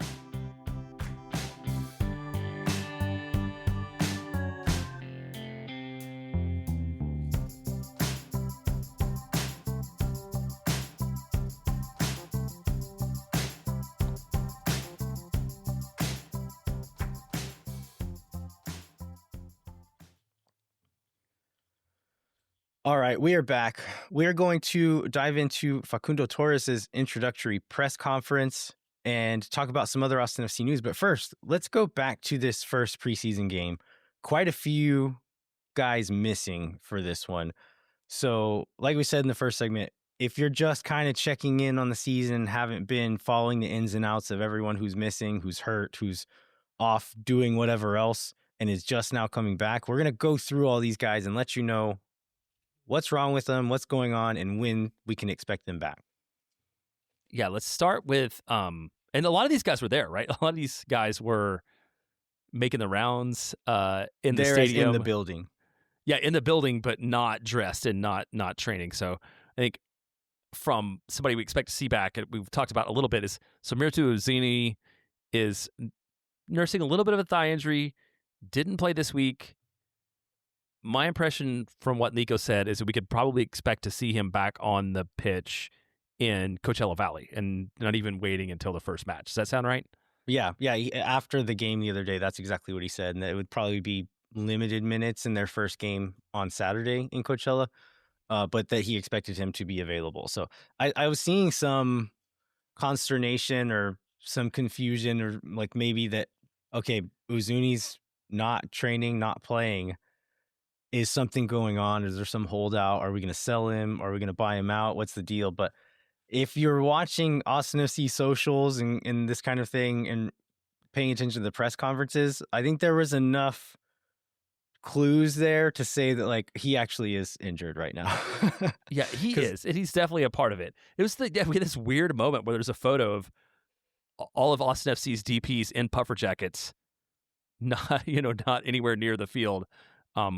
All right, we are back. We are going to dive into Facundo Torres' introductory press conference and talk about some other Austin FC news. But first, let's go back to this first preseason game. Quite a few guys missing for this one. So, like we said in the first segment, if you're just kind of checking in on the season, haven't been following the ins and outs of everyone who's missing, who's hurt, who's off doing whatever else, and is just now coming back, we're going to go through all these guys and let you know what's wrong with them, what's going on, and when we can expect them back.
Yeah, let's start with, and a lot of these guys were there, right? A lot of these guys were making the rounds in the stadium.
In the building.
Yeah, in the building, but not dressed and not training. So I think from somebody we expect to see back, we've talked about a little bit, is Samirtu Uzini is nursing a little bit of a thigh injury, didn't play this week. My impression from what Nico said is that we could probably expect to see him back on the pitch in Coachella Valley and not even waiting until the first match. Does that sound right?
Yeah. After the game the other day, that's exactly what he said. And that it would probably be limited minutes in their first game on Saturday in Coachella, but that he expected him to be available. So I was seeing some consternation or some confusion, or like maybe that, okay, Uzuni's not training, not playing. Is something going on? Is there some holdout? Are we going to sell him? Are we going to buy him out? What's the deal? But if you're watching Austin FC socials and this kind of thing and paying attention to the press conferences, I think there was enough clues there to say that like he actually is injured right now.
Yeah, he is. And he's definitely a part of it. It was we had this weird moment where there's a photo of all of Austin FC's DPs in puffer jackets, not anywhere near the field.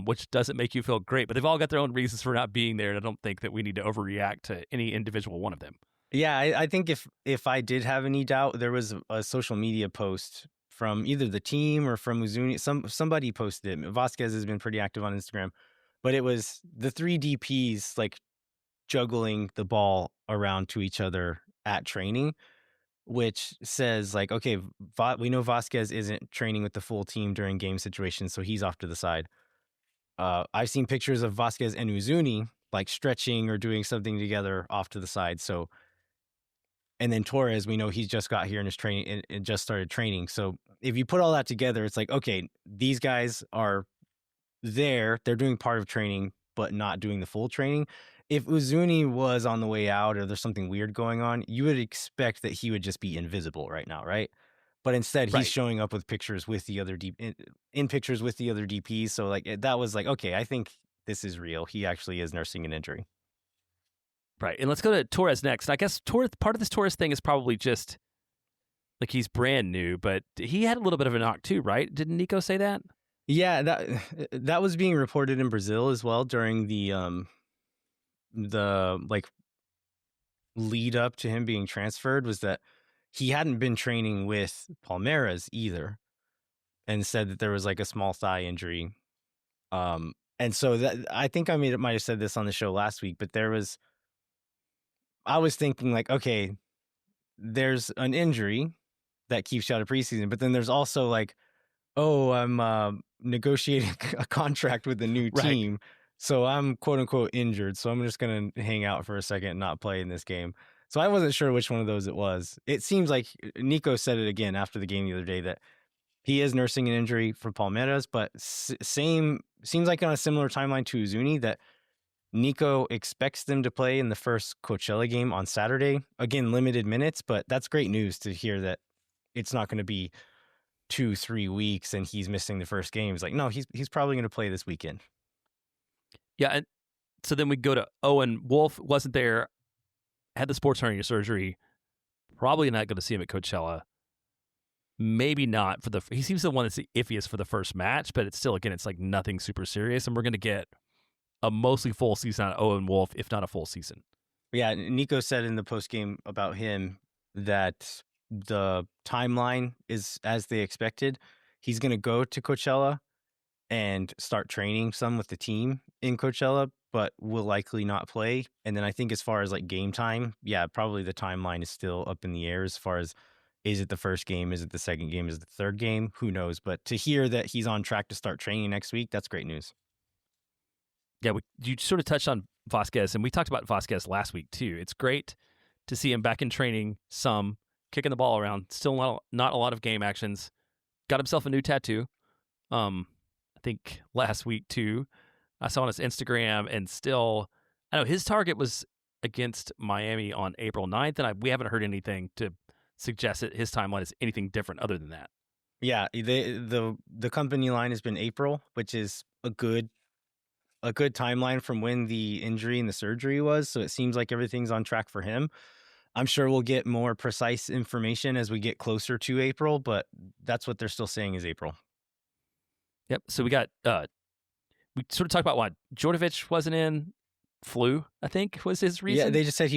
Which doesn't make you feel great, but they've all got their own reasons for not being there, and I don't think that we need to overreact to any individual one of them.
Yeah, I think if I did have any doubt, there was a social media post from either the team or from Uzuni. Somebody posted it. Vasquez has been pretty active on Instagram, but it was the 3 DPs like juggling the ball around to each other at training, which says like, okay, we know Vasquez isn't training with the full team during game situations, so he's off to the side. I've seen pictures of Vasquez and Uzuni like stretching or doing something together off to the side. So, and then Torres, we know he's just got here and is training and just started training. So if you put all that together, it's like, okay, these guys are there. They're doing part of training, but not doing the full training. If Uzuni was on the way out or there's something weird going on, you would expect that he would just be invisible right now, right? But instead, he's showing up with pictures with the other in pictures with the other DPs. So like that was like, okay, I think this is real. He actually is nursing an injury.
Right. And let's go to Torres next. And I guess part of this Torres thing is probably just like he's brand new, but he had a little bit of a knock too, right? Didn't Nico say that?
Yeah, that was being reported in Brazil as well during the like lead up to him being transferred, was that he hadn't been training with Palmeiras either, and said that there was like a small thigh injury. And so that, I think I might have said this on the show last week, but I was thinking like, okay, there's an injury that keeps you out of preseason, but then there's also like, oh, I'm negotiating a contract with a new team. Right. So I'm quote unquote injured. So I'm just going to hang out for a second and not play in this game. So I wasn't sure which one of those it was. It seems like Nico said it again after the game the other day that he is nursing an injury for Palmeiras, but seems like on a similar timeline to Uzuni, that Nico expects them to play in the first Coachella game on Saturday. Again, limited minutes, but that's great news to hear that it's not going to be 2-3 weeks and he's missing the first game. It's like, no, he's probably going to play this weekend.
Yeah, and so then we go to Owen Wolf. Wasn't there, had the sports hernia surgery. Probably not going to see him at Coachella. Maybe not for he seems the one that's the iffiest for the first match, but it's still, again, it's like nothing super serious, and we're going to get a mostly full season on Owen Wolf, if not a full season.
Yeah, Nico said in the post game about him that the timeline is as they expected. He's going to go to Coachella and start training some with the team in Coachella, but will likely not play. And then I think as far as like game time, yeah, probably the timeline is still up in the air as far as, is it the first game? Is it the second game? Is it the third game? Who knows? But to hear that he's on track to start training next week, that's great news.
Yeah, you sort of touched on Vasquez, and we talked about Vasquez last week too. It's great to see him back in training, some kicking the ball around. Still not a lot of game actions. Got himself a new tattoo. I think last week too. I saw on his Instagram, and still, I know his target was against Miami on April 9th, and we haven't heard anything to suggest that his timeline is anything different other than that.
Yeah, the company line has been April, which is a good timeline from when the injury and the surgery was. So it seems like everything's on track for him. I'm sure we'll get more precise information as we get closer to April, but that's what they're still saying is April.
Yep. So we got, we sort of talked about what Djordjevic wasn't in. Flu, I think, was his reason.
Yeah, they just said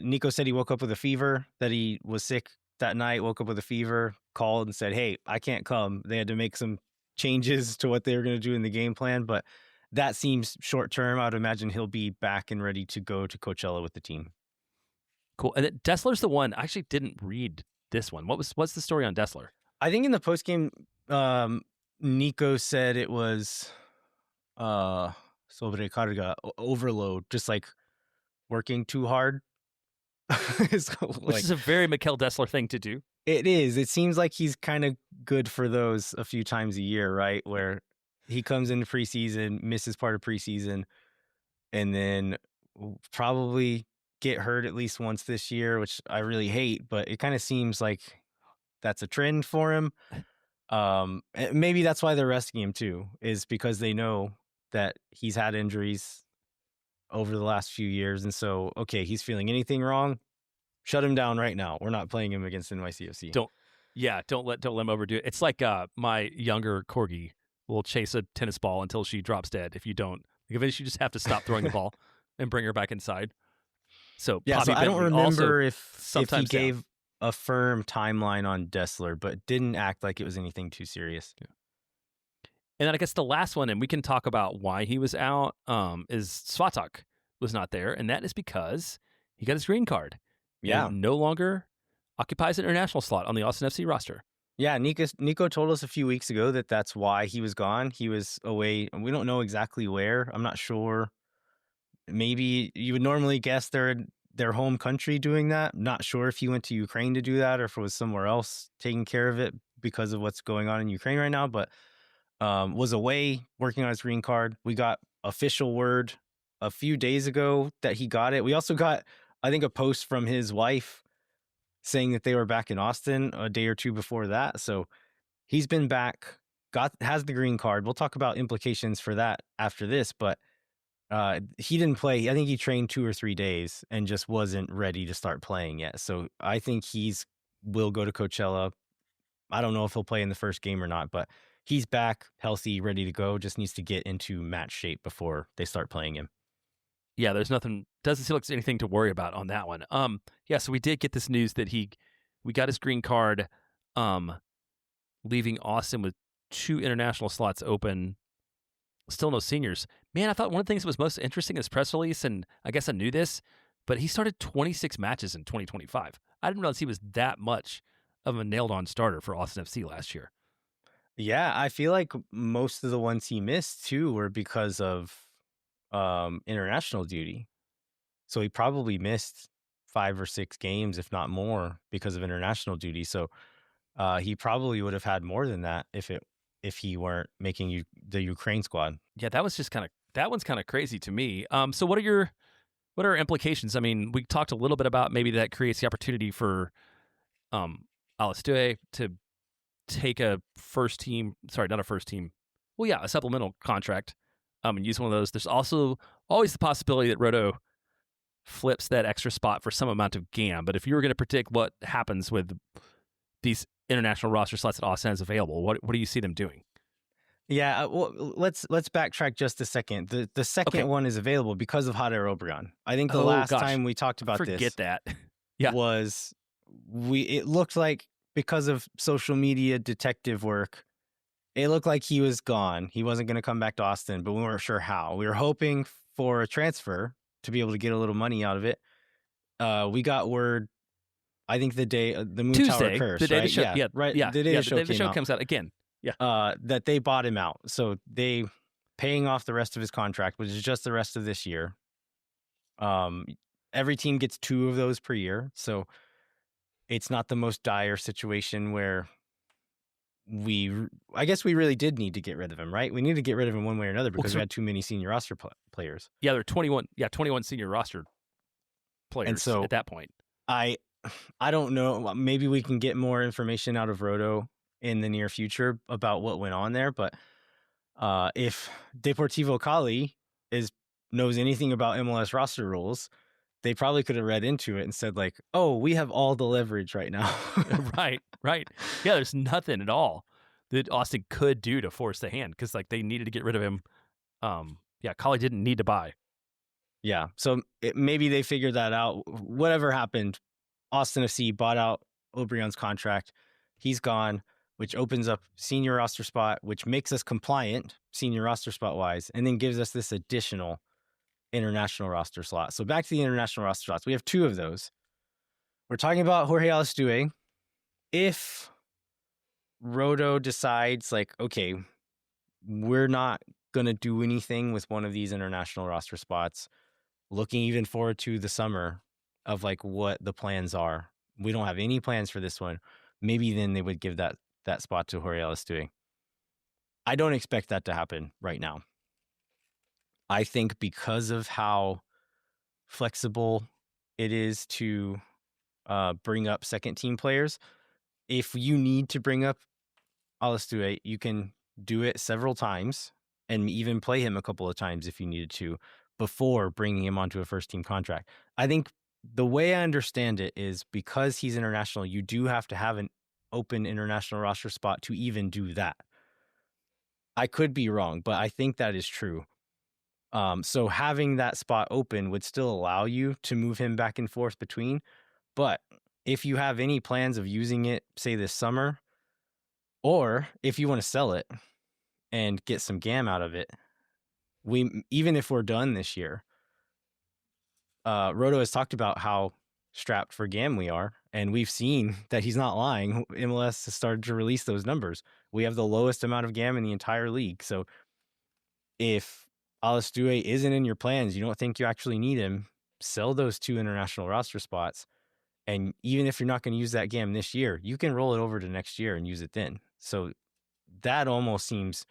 Nico said he woke up with a fever, that he was sick that night, woke up with a fever, called and said, hey, I can't come. They had to make some changes to what they were going to do in the game plan, but that seems short term. I would imagine he'll be back and ready to go to Coachella with the team.
Cool. And then Dessler's the one. I actually didn't read this one. What's the story on Dessler?
I think in the post game, Nico said it was sobrecarga, overload, just like working too hard.
Which is a very Mikel Dessler thing to do.
It is. It seems like he's kind of good for those a few times a year, right? Where he comes into preseason, misses part of preseason, and then probably get hurt at least once this year, which I really hate, but it kind of seems like that's a trend for him. Maybe that's why they're resting him too, is because they know that he's had injuries over the last few years. And so, okay, he's feeling anything wrong, shut him down right now. We're not playing him against NYCFC.
Don't let him overdo it. It's like my younger corgi will chase a tennis ball until she drops dead. If you don't, eventually you just have to stop throwing the ball and bring her back inside. So
yeah, so I don't remember if he gave
down
a firm timeline on Dessler, but didn't act like it was anything too serious.
Yeah. And then I guess the last one, and we can talk about why he was out, is Svatak was not there, and that is because he got his green card.
Yeah.
And no longer occupies an international slot on the Austin FC roster.
Yeah, Nico told us a few weeks ago that that's why he was gone. He was away. We don't know exactly where. I'm not sure. Maybe you would normally guess they're in their home country doing that. Not sure if he went to Ukraine to do that or if it was somewhere else taking care of it because of what's going on in Ukraine right now, but was away working on his green card. We got official word a few days ago that he got it. We also got, I think, a post from his wife saying that they were back in Austin a day or two before that. So he's been back has the green card. We'll talk about implications for that after this, but he didn't play. I think he trained 2 or 3 days and just wasn't ready to start playing yet. So I think will go to Coachella. I don't know if he'll play in the first game or not, but he's back, healthy, ready to go. Just needs to get into match shape before they start playing him.
Yeah, there's nothing. Doesn't seem like there's anything to worry about on that one. Yeah. So we did get this news that we got his green card, leaving Austin with 2 international slots open. Still no seniors. Man, I thought one of the things that was most interesting in this press release, and I guess I knew this, but he started 26 matches in 2025. I didn't realize he was that much of a nailed-on starter for Austin FC last year.
Yeah, I feel like most of the ones he missed too were because of international duty. So he probably missed 5 or 6 games, if not more, because of international duty. So he probably would have had more than that if he weren't making the Ukraine squad.
Yeah, that one's kind of crazy to me. So what are implications? I mean, we talked a little bit about maybe that creates the opportunity for Alastuey to take a supplemental contract and use one of those. There's also always the possibility that Roto flips that extra spot for some amount of GAM. But if you were going to predict what happens with these international roster slots that Austin has available, what do you see them doing?
Yeah, well, let's backtrack just a second. The second one is available because of Jader Obrian. I think the last time we talked about
Forget that.
was it looked like because of social media detective work, it looked like he was gone. He wasn't going to come back to Austin, but we weren't sure how. We were hoping for a transfer to be able to get a little money out of it. We got word, I think the day the Moon
Tuesday,
Tower curse,
the day
right?
the show,
The day
the show comes out again. Yeah.
That they bought him out. So they paying off the rest of his contract, which is just the rest of this year. Every team gets 2 of those per year. So it's not the most dire situation where I guess we really did need to get rid of him, right? We need to get rid of him one way or another because we had too many senior roster players.
Yeah, there are 21 senior roster players
and so
at that point.
I don't know. Maybe we can get more information out of Roto in the near future about what went on there. But if Deportivo Cali knows anything about MLS roster rules, they probably could have read into it and said like, oh, we have all the leverage right now.
Right. Yeah, there's nothing at all that Austin could do to force the hand because like they needed to get rid of him. Cali didn't need to buy.
Yeah, so maybe they figured that out. Whatever happened, Austin FC bought out Obrian's contract. He's gone, which opens up senior roster spot, which makes us compliant senior roster spot wise, and then gives us this additional international roster slot. So back to the international roster slots. We have 2 of those. We're talking about Jorge Alastuey. If Roto decides like, okay, we're not going to do anything with one of these international roster spots, looking even forward to the summer of like what the plans are. We don't have any plans for this one. Maybe then they would give that spot to Jorge Alastuey. I don't expect that to happen right now. I think because of how flexible it is to bring up second team players, if you need to bring up Alastuey, you can do it several times and even play him a couple of times if you needed to before bringing him onto a first team contract. I think the way I understand it is because he's international, you do have to have an open international roster spot to even do that. I could be wrong, but I think that is true. So having that spot open would still allow you to move him back and forth between. But if you have any plans of using it, say this summer, or if you want to sell it and get some GAM out of it, even if we're done this year, Roto has talked about how strapped for GAM we are, and we've seen that he's not lying. MLS has started to release those numbers. We have the lowest amount of GAM in the entire league. So if Alastuey isn't in your plans, you don't think you actually need him, sell those 2 international roster spots. And even if you're not going to use that GAM this year, you can roll it over to next year and use it then. So that almost seems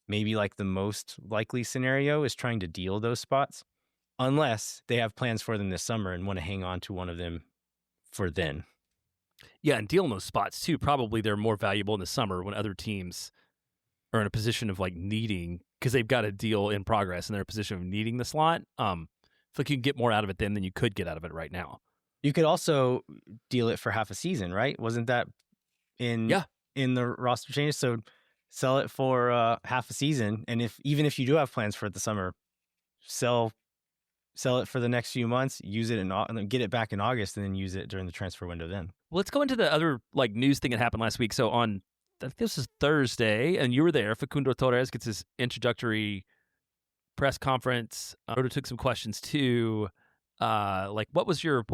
maybe like the most likely scenario is trying to deal those spots, unless they have plans for them this summer and want to hang on to one of them for then.
Yeah, and dealing those spots too, probably they're more valuable in the summer when other teams are in a position of like needing, because they've got a deal in progress and they're in a position of needing the slot. I feel like you can get more out of it then than you could get out of it right now.
You could also deal it for half a season, right? Wasn't that in
Yeah.
the roster changes? So sell it for half a season, and even if you do have plans for it the summer, sell it for the next few months, use it and then get it back in August, and then use it during the transfer window then.
Well, let's go into the other like news thing that happened last week. So on, I think this is Thursday, and you were there. Facundo Torres gets his introductory press conference. Roto took some questions too. Like, what was your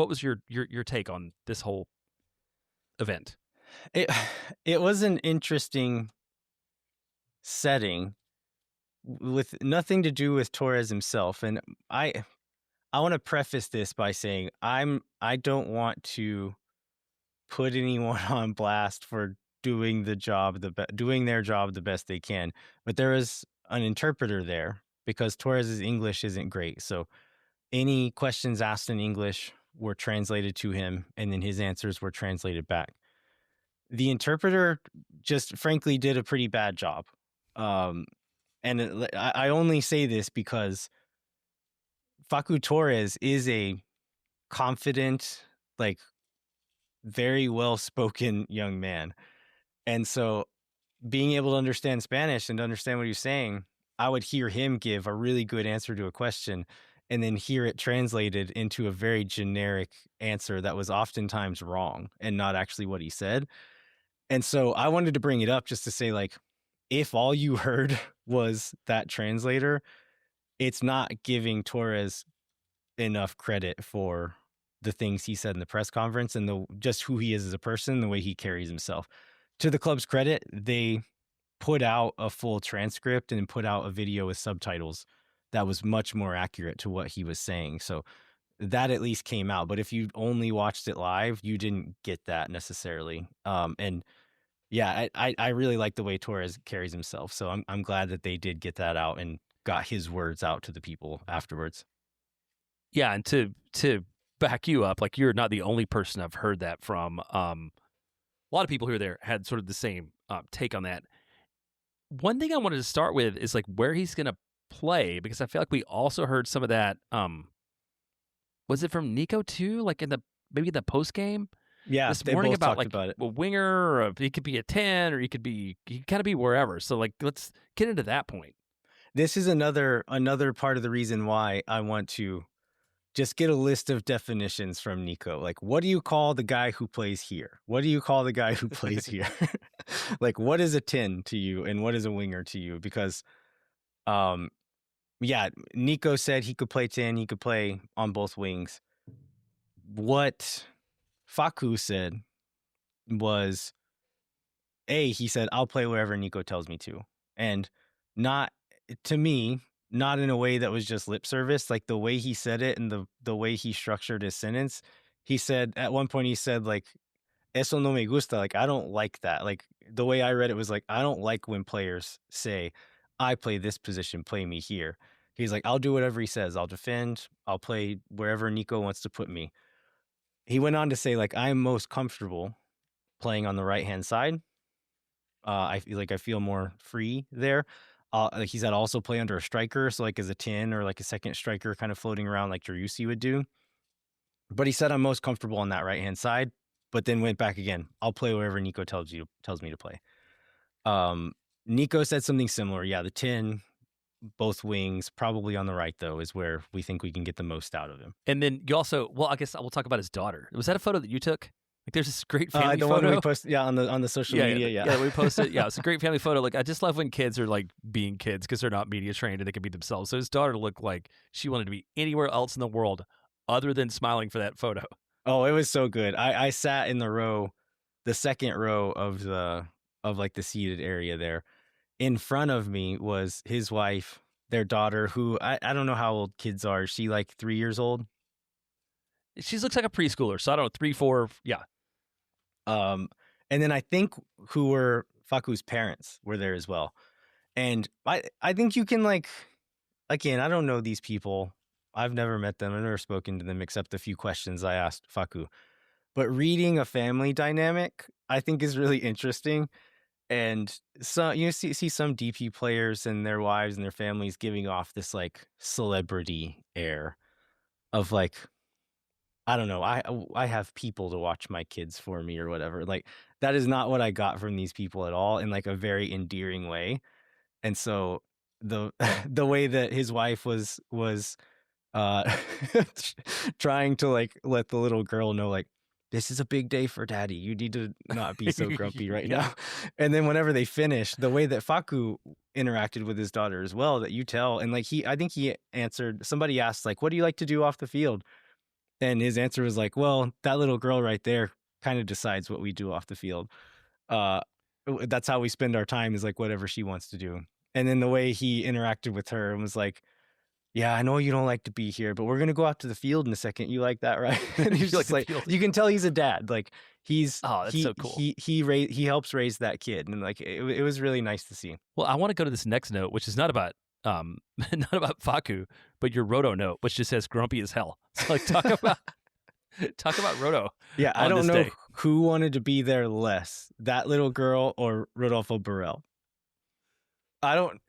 take on this whole event?
It was an interesting setting with nothing to do with Torres himself, and I want to preface this by saying I don't want to put anyone on blast for doing their job the best they can, but there is an interpreter there because Torres's English isn't great, so any questions asked in English were translated to him, and then his answers were translated back. The interpreter just frankly did a pretty bad job. And I only say this because Facu Torres is a confident, like very well-spoken young man. And so being able to understand Spanish and to understand what he's saying, I would hear him give a really good answer to a question and then hear it translated into a very generic answer that was oftentimes wrong and not actually what he said. And so I wanted to bring it up just to say, like, if all you heard was that translator, it's not giving Torres enough credit for the things he said in the press conference and just who he is as a person, the way he carries himself. To the club's credit, they put out a full transcript and put out a video with subtitles that was much more accurate to what he was saying. So that at least came out. But if you only watched it live, you didn't get that necessarily. And yeah, I really like the way Torres carries himself. So I'm glad that they did get that out and got his words out to the people afterwards.
Yeah, and to back you up, like, you're not the only person I've heard that from. A lot of people who were there had sort of the same take on that. One thing I wanted to start with is like where he's going to play, because I feel like we also heard some of that. Was it from Nico too? Like maybe the post game
Yeah,
this
they
morning
both
about
talked
like
about it.
a winger, or he could be a 10, or he could kind of be wherever. So like, let's get into that point.
This is another part of the reason why I want to just get a list of definitions from Nico. Like, what do you call the guy who plays here? What do you call the guy who plays here? Like, what is a 10 to you and what is a winger to you? Because, yeah, Nico said he could play 10, he could play on both wings. What Facu said was, he said, I'll play wherever Nico tells me to. And not, to me, not in a way that was just lip service. Like the way he said it and the way he structured his sentence, he said, at one point he said, like, eso no me gusta. Like, I don't like that. Like, the way I read it was like, I don't like when players say, I play this position, play me here. He's like, I'll do whatever he says. I'll defend. I'll play wherever Nico wants to put me. He went on to say, like, I'm most comfortable playing on the right-hand side. I feel more free there. Like he said, also play under a striker, so like as a 10 or like a second striker, kind of floating around like Driussi would do. But he said, I'm most comfortable on that right-hand side. But then went back again. I'll play wherever Nico tells me to play. Nico said something similar. Yeah, the 10, both wings, probably on the right though, is where we think we can get the most out of him.
And then you also, well, I guess we'll talk about his daughter. Was that a photo that you took? Like, there's this great family
the
photo.
one we posted, on the social media.
Yeah, we posted. Yeah, it's a great family photo. Like, I just love when kids are like being kids because they're not media trained and they can be themselves. So his daughter looked like she wanted to be anywhere else in the world other than smiling for that photo.
Oh, it was so good. I sat in the second row of the seated area there. In front of me was his wife, their daughter, who I don't know how old kids are. Is she like 3 years old?
She looks like a preschooler. So I don't know, 3, 4. Yeah.
And then I think who were Facu's parents were there as well. And I think you can, like, again, I don't know these people. I've never met them. I've never spoken to them except a few questions I asked Facu. But reading a family dynamic, I think, is really interesting. And so you see some DP players and their wives and their families giving off this like celebrity air of like, I don't know, I have people to watch my kids for me or whatever. Like that is not what I got from these people at all in like a very endearing way. And so the the way that his wife was uh trying to like let the little girl know like this is a big day for daddy, you need to not be so grumpy right
Yeah.
now. And then whenever they finish, the way that Faku interacted with his daughter as well, that you tell, and like I think he answered, somebody asked like, what do you like to do off the field? And his answer was like, well, that little girl right there kind of decides what we do off the field. uh that's how we spend our time, is like whatever she wants to do. And then the way he interacted with her and was like, yeah, I know you don't like to be here, but we're gonna go out to the field in a second. You like that, right? And he's
You like
just
the
like,
field.
you can tell he's a dad. Like
Oh, that's so cool.
he helps raise that kid, and like it was really nice to see.
Well, I want to go to this next note, which is not about not about Faku, but your Roto note, which just says grumpy as hell. So like talk about Roto
Yeah, I
on
don't
this
know
day.
who wanted to be there less, that little girl or Rodolfo Burrell. I don't.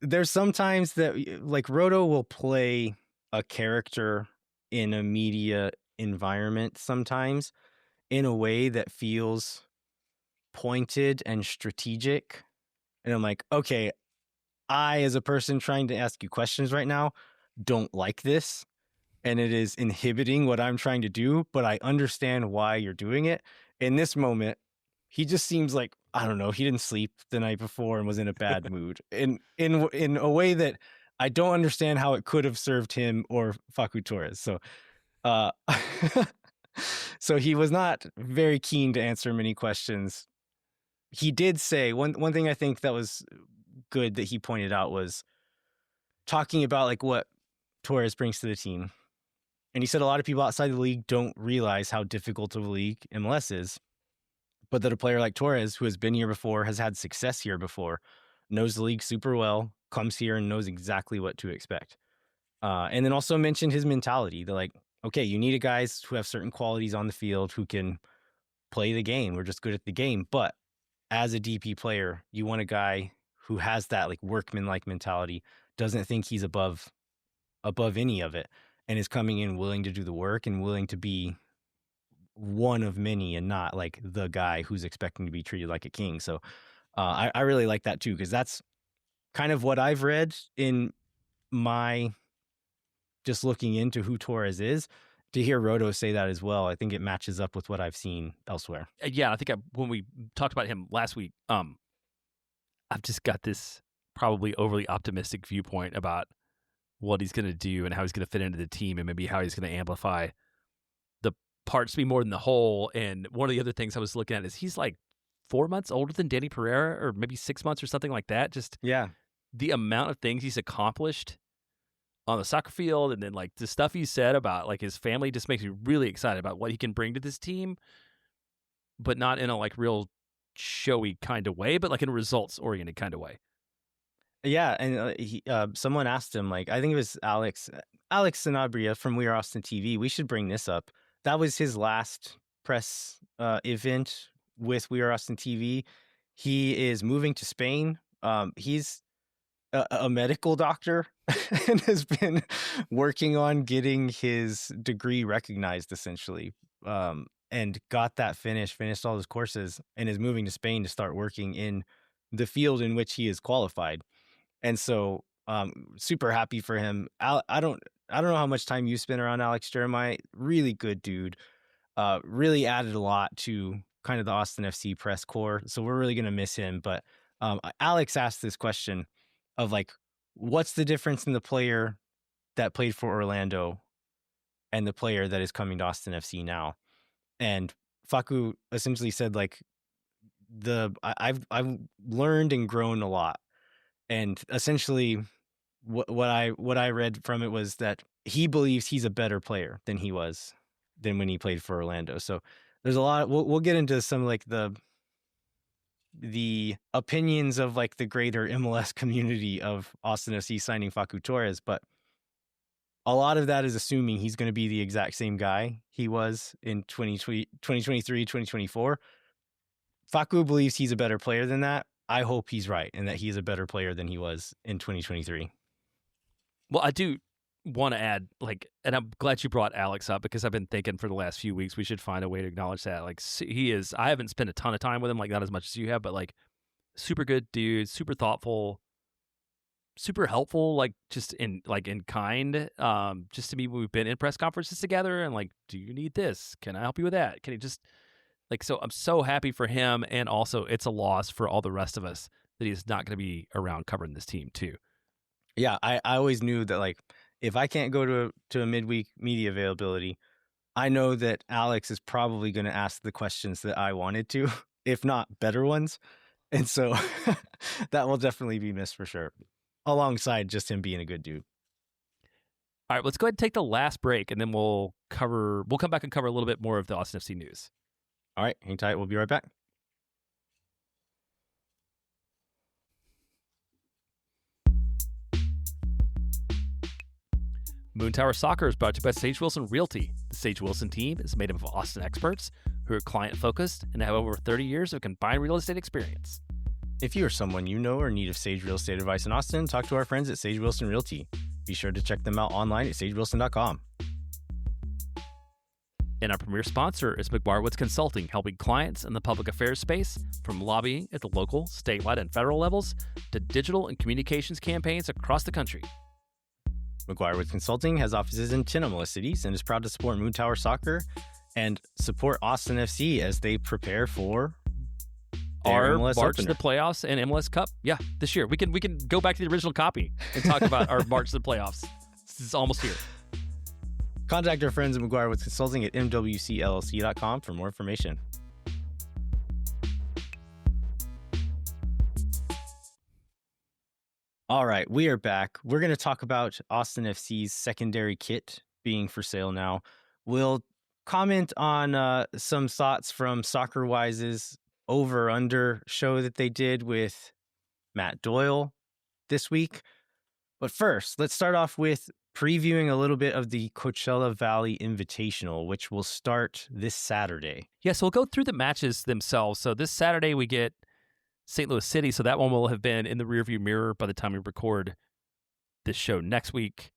There's sometimes that like Roto will play a character in a media environment sometimes in a way that feels pointed and strategic. And I'm like, okay, I, as a person trying to ask you questions right now, don't like this. And it is inhibiting what I'm trying to do, but I understand why you're doing it. In this moment, he just seems like, I don't know, he didn't sleep the night before and was in a bad mood in a way that I don't understand how it could have served him or Facu Torres. So uh so he was not very keen to answer many questions. He did say one thing I think that was good that he pointed out was talking about like what Torres brings to the team. And he said a lot of people outside the league don't realize how difficult of a league MLS is, but that a player like Torres, who has been here before, has had success here before, knows the league super well, comes here and knows exactly what to expect. And then also mentioned his mentality. They're like, okay, you need guys who have certain qualities on the field who can play the game. We're just good at the game. But as a DP player, you want a guy who has that like workman-like mentality, doesn't think he's above any of it, and is coming in willing to do the work and willing to be one of many and not like the guy who's expecting to be treated like a king. So I really like that too, because that's kind of what I've read in my just looking into who Torres is. To hear Roto say that as well, I think it matches up with what I've seen elsewhere.
Yeah, I think when we talked about him last week, I've just got this probably overly optimistic viewpoint about what he's going to do and how he's going to fit into the team and maybe how he's going to amplify the parts to be more than the whole. And one of the other things I was looking at is he's like 4 months older than Danny Pereira, or maybe 6 months or something like that. Just
Yeah.
the amount of things he's accomplished on the soccer field, and then like the stuff he said about like his family just makes me really excited about what he can bring to this team, but not in a like real showy kind of way, but like in a results oriented kind of way.
Yeah, and someone asked him, like, I think it was Alex Sanabria from We Are Austin TV. We should bring this up. That was his last press event with We Are Austin TV. He is moving to Spain. He's a medical doctor and has been working on getting his degree recognized, essentially. And got that finished all his courses, and is moving to Spain to start working in the field in which he is qualified. And so, super happy for him. I don't know how much time you spent around Alex Jeremiah. Really good dude. Really added a lot to kind of the Austin FC press corps. So we're really gonna miss him. But Alex asked this question of like, what's the difference in the player that played for Orlando and the player that is coming to Austin FC now? And Facu essentially said like, I've learned and grown a lot. And essentially, what I read from it was that he believes he's a better player than he was than when he played for Orlando. So there's a lot. We'll get into some like the opinions of like the greater MLS community of Austin FC signing Facu Torres, but a lot of that is assuming he's going to be the exact same guy he was in 2023, 2024. Facu believes he's a better player than that. I hope he's right and that he's a better player than he was in 2023.
Well, I do want to add, and I'm glad you brought Alex up because I've been thinking for the last few weeks we should find a way to acknowledge that. He is. I haven't spent a ton of time with him, not as much as you have, but super good dude, super thoughtful, super helpful, just in kind. Just to me, we've been in press conferences together, and do you need this? Can I help you with that? Can he just so I'm so happy for him, and also it's a loss for all the rest of us that he's not going to be around covering this team too.
Yeah, I always knew that if I can't go to a midweek media availability, I know that Alex is probably going to ask the questions that I wanted to, if not better ones. And so that will definitely be missed for sure, alongside just him being a good dude.
All right, let's go ahead and take the last break, and then we'll come back and cover a little bit more of the Austin FC news.
All right, hang tight. We'll be right back.
Moon Tower Soccer is brought to you by Sage Wilson Realty. The Sage Wilson team is made up of Austin experts who are client-focused and have over 30 years of combined real estate experience.
If you or someone you know are in need of Sage real estate advice in Austin, talk to our friends at Sage Wilson Realty. Be sure to check them out online at sagewilson.com.
And our premier sponsor is McGuire Woods Consulting, helping clients in the public affairs space from lobbying at the local, statewide, and federal levels to digital and communications campaigns across the country.
McGuire Woods Consulting has offices in 10 MLS cities and is proud to support Moon Tower Soccer and support Austin FC as they prepare for
our
MLS
March
opener.
to the playoffs and MLS Cup. Yeah, this year. We can go back to the original copy and talk about our March to the playoffs. This is almost here.
Contact our friends at McGuire Woods Consulting at mwcllc.com for more information. All right, we are back. We're going to talk about Austin FC's secondary kit being for sale now. We'll comment on some thoughts from Soccer Wise's over-under show that they did with Matt Doyle this week. But first, let's start off with previewing a little bit of the Coachella Valley Invitational, which will start this Saturday.
Yeah, so we'll go through the matches themselves. So this Saturday we get St. Louis City, so that one will have been in the rearview mirror by the time we record this show next week.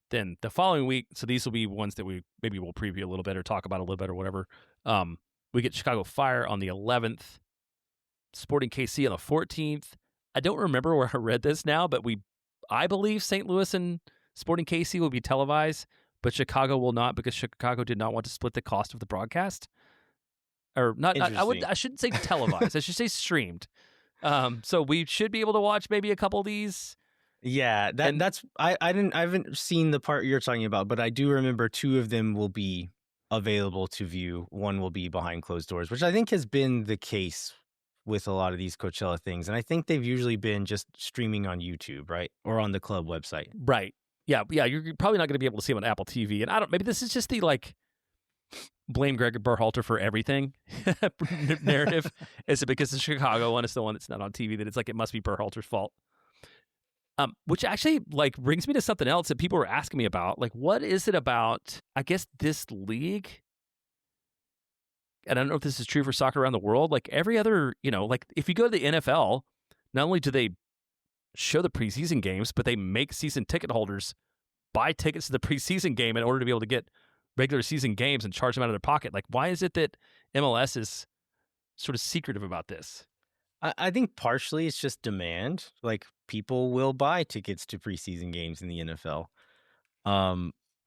Then the following week, so these will be ones that we maybe we'll preview a little bit or talk about a little bit or whatever. We get Chicago Fire on the 11th, Sporting KC on the 14th. I don't remember where I read this now, but I believe St. Louis and Sporting KC will be televised, but Chicago will not because Chicago did not want to split the cost of the broadcast. Or not. I shouldn't say televised. I should say streamed. So we should be able to watch maybe a couple of these.
Yeah, I haven't seen the part you're talking about, but I do remember two of them will be available to view. One will be behind closed doors, which I think has been the case with a lot of these Coachella things. And I think they've usually been just streaming on YouTube, right? Or on the club website.
Right. Yeah. You're probably not going to be able to see them on Apple TV. And maybe this is just the blame Greg Berhalter for everything narrative. Is it because the Chicago one is the one that's not on TV that it's it must be Berhalter's fault? Which actually brings me to something else that people were asking me about. What is it about, I guess, this league? And I don't know if this is true for soccer around the world. Every other, if you go to the NFL, not only do they show the preseason games, but they make season ticket holders buy tickets to the preseason game in order to be able to get regular season games and charge them out of their pocket. Why is it that MLS is sort of secretive about this?
I think partially it's just demand. People will buy tickets to preseason games in the NFL.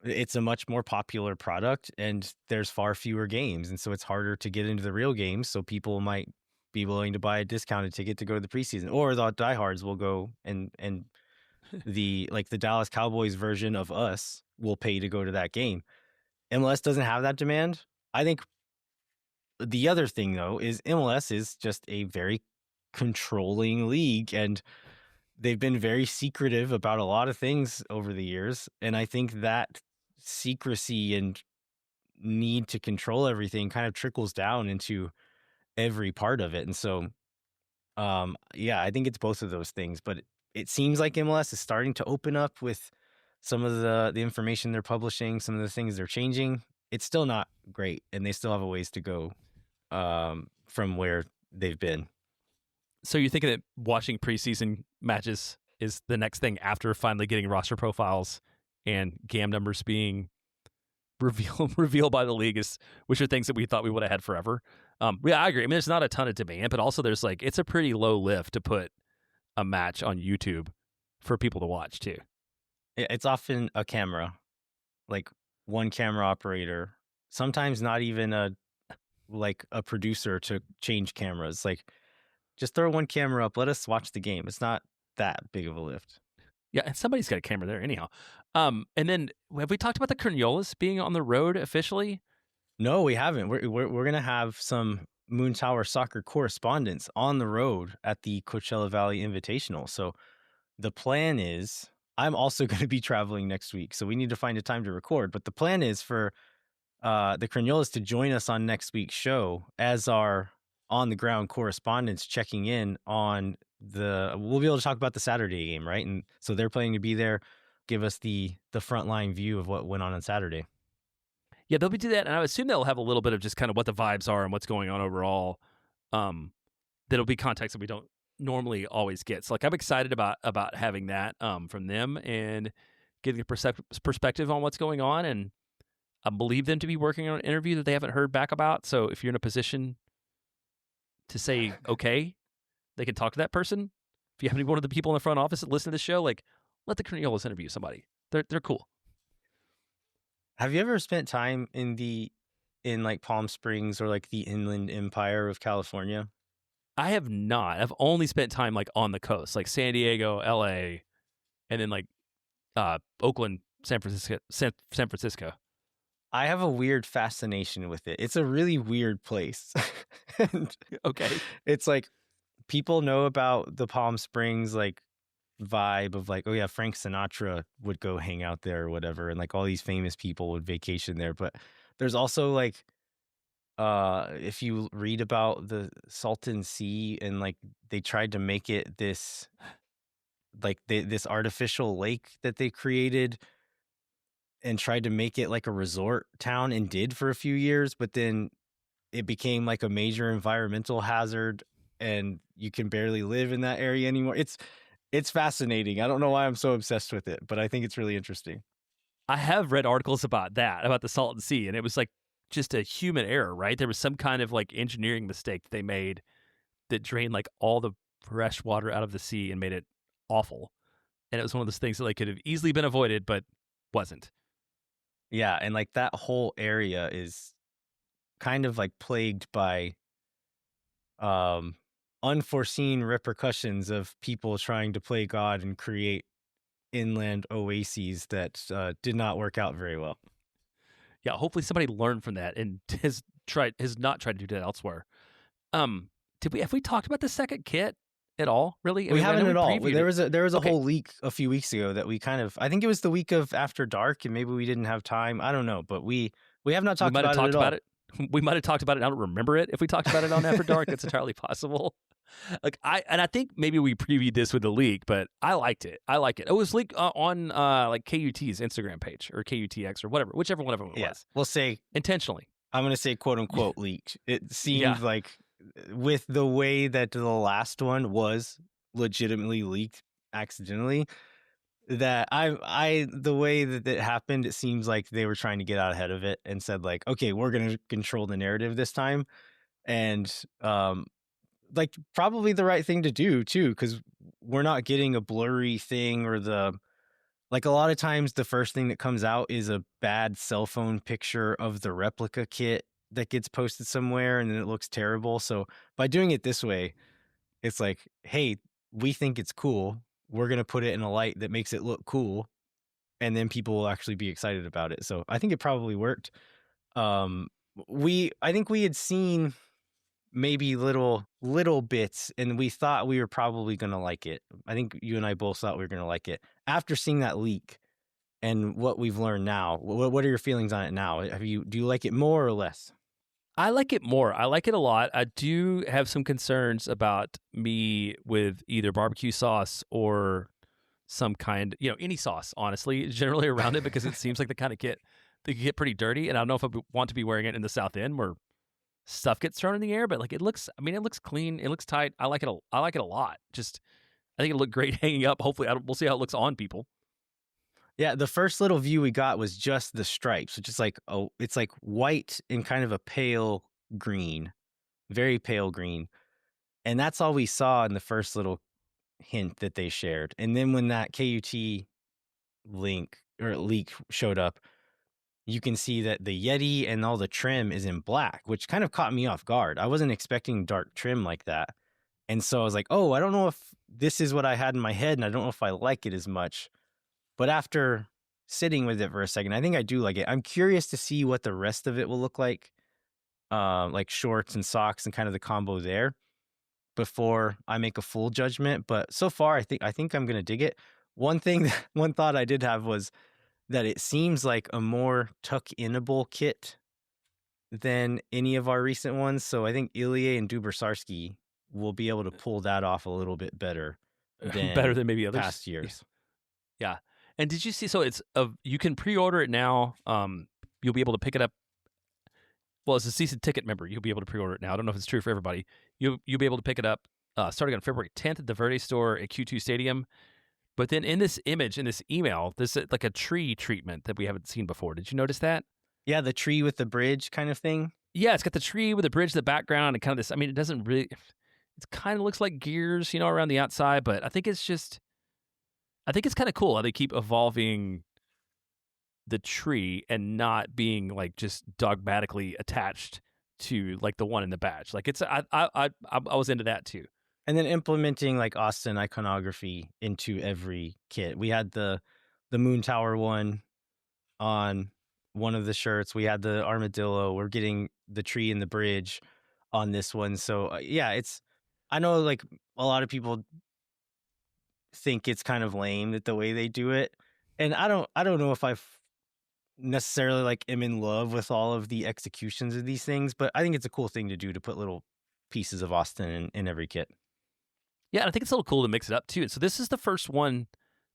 It's a much more popular product and there's far fewer games. And so it's harder to get into the real games. So people might be willing to buy a discounted ticket to go to the preseason, or the diehards will go and the Dallas Cowboys version of us will pay to go to that game. MLS doesn't have that demand. I think the other thing though is MLS is just a very controlling league and they've been very secretive about a lot of things over the years. And I think that secrecy and need to control everything kind of trickles down into every part of it. And so, I think it's both of those things, but it seems like MLS is starting to open up with some of the information they're publishing, some of the things they're changing. It's still not great and they still have a ways to go, from where they've been.
So you're thinking that watching preseason matches is the next thing after finally getting roster profiles and GAM numbers being revealed by the league, is which are things that we thought we would have had forever. Yeah, I agree. I mean, there's not a ton of demand, but also there's like, it's a pretty low lift to put a match on YouTube for people to watch too.
It's often a camera, like one camera operator, sometimes not even a producer to change cameras. Like, just throw one camera up, let us watch the game. It's not that big of a lift.
Yeah, and somebody's got a camera there anyhow. And then have we talked about the Corniolas being on the road officially?
No, we haven't. We're gonna have some Moon Tower soccer correspondents on the road at the Coachella Valley Invitational. So the plan is, I'm also going to be traveling next week, so we need to find a time to record. But the plan is for the Corniolas to join us on next week's show as our on the ground correspondents, checking in on we'll be able to talk about the Saturday game, right? And so they're planning to be there, give us the frontline view of what went on Saturday.
Yeah, they'll be do that, and I assume they'll have a little bit of just kind of what the vibes are and what's going on overall. That'll be context that we don't normally always get. So, like, I'm excited about having that from them and getting a perspective on what's going on. And I believe them to be working on an interview that they haven't heard back about. So, if you're in a position to say okay, they can talk to that person. If you have any one of the people in the front office that listen to the show, like, let the Corniolas interview somebody. They're cool.
Have you ever spent time in like Palm Springs or like the Inland Empire of California?
I have not. I've only spent time like on the coast, like San Diego, LA, and then like Oakland, San Francisco.
I have a weird fascination with it. It's a really weird place.
Okay.
It's like, people know about the Palm Springs like vibe of like, oh yeah, Frank Sinatra would go hang out there or whatever, and like all these famous people would vacation there. But there's also like, if you read about the Salton Sea, and like they tried to make it this like this artificial lake that they created and tried to make it like a resort town, and did for a few years, but then it became like a major environmental hazard and you can barely live in that area anymore. It's fascinating. I don't know why I'm so obsessed with it, but I think it's really interesting.
I have read articles about that, about the Salton Sea, and it was like just a human error, right? There was some kind of like engineering mistake that they made that drained like all the fresh water out of the sea and made it awful. And it was one of those things that like could have easily been avoided, but wasn't.
Yeah, and like that whole area is kind of like plagued by unforeseen repercussions of people trying to play God and create inland oases that did not work out very well.
Yeah, hopefully somebody learned from that and has not tried to do that elsewhere. Have we talked about the second kit at all? Really?
We haven't at all. There was a
Okay.
whole leak a few weeks ago that we I think it was the week of After Dark, and maybe we didn't have time. I don't know, but we have not talked about it at all.
We might have talked about it. I don't remember it. If we talked about it on After Dark, it's entirely possible. Like I think maybe we previewed this with the leak, but I liked it. I like it. It was leaked on like KUT's Instagram page or KUTX or whatever, whichever one of them it was.
We'll say
intentionally.
I'm going to say quote unquote leaked. It seemed like, with the way that the last one was legitimately leaked accidentally, that the way that it happened, it seems like they were trying to get out ahead of it and said like, okay, we're going to control the narrative this time. And like probably the right thing to do too, because we're not getting a blurry thing, or like a lot of times the first thing that comes out is a bad cell phone picture of the replica kit that gets posted somewhere, and then it looks terrible. So by doing it this way, it's like, hey, we think it's cool. We're going to put it in a light that makes it look cool, and then people will actually be excited about it. So I think it probably worked. I think we had seen maybe little bits, and we thought we were probably going to like it. I think you and I both thought we were going to like it. After seeing that leak and what we've learned now, what are your feelings on it now? Do you like it more or less?
I like it more. I like it a lot. I do have some concerns about me with either barbecue sauce or some kind, any sauce, honestly, generally around it, because it seems like the kind of kit that can get pretty dirty. And I don't know if I want to be wearing it in the South End where stuff gets thrown in the air, but like it looks clean, it looks tight. I like it. I like it a lot. Just I think it'll look great hanging up. Hopefully, we'll see how it looks on people.
Yeah, the first little view we got was just the stripes, which is like it's like white and kind of a pale green, very pale green. And that's all we saw in the first little hint that they shared. And then when that KUT link or leak showed up, you can see that the Yeti and all the trim is in black, which kind of caught me off guard. I wasn't expecting dark trim like that. And so I was like, oh, I don't know if this is what I had in my head, and I don't know if I like it as much. But after sitting with it for a second, I think I do like it. I'm curious to see what the rest of it will look like shorts and socks and kind of the combo there before I make a full judgment. But so far, I think I'm gonna dig it. One thought I did have was that it seems like a more tuck-inable kit than any of our recent ones. So I think Ilya and Dubersarski will be able to pull that off a little bit better
Better than maybe others.
past years.
Yeah. And did you see? So it's you can pre-order it now. You'll be able to pick it up. Well, as a season ticket member, you'll be able to pre-order it now. I don't know if it's true for everybody. You'll be able to pick it up starting on February 10th at the Verde store at Q2 Stadium. But then in this image, in this email, there's like a tree treatment that we haven't seen before. Did you notice that?
Yeah, the tree with the bridge kind of thing.
Yeah, it's got the tree with the bridge in the background and kind of this. I mean, it doesn't really. It kind of looks like gears, around the outside, but I think it's kind of cool how they keep evolving the tree and not being like just dogmatically attached to like the one in the badge. Like I was into that too.
And then implementing like Austin iconography into every kit. We had the Moon Tower one on one of the shirts. We had the armadillo. We're getting the tree and the bridge on this one. So yeah, I know like a lot of people think it's kind of lame that the way they do it. And I don't know if I've necessarily like am in love with all of the executions of these things, but I think it's a cool thing to do to put little pieces of Austin in every kit.
Yeah, and I think it's a little cool to mix it up too. So this is the first one,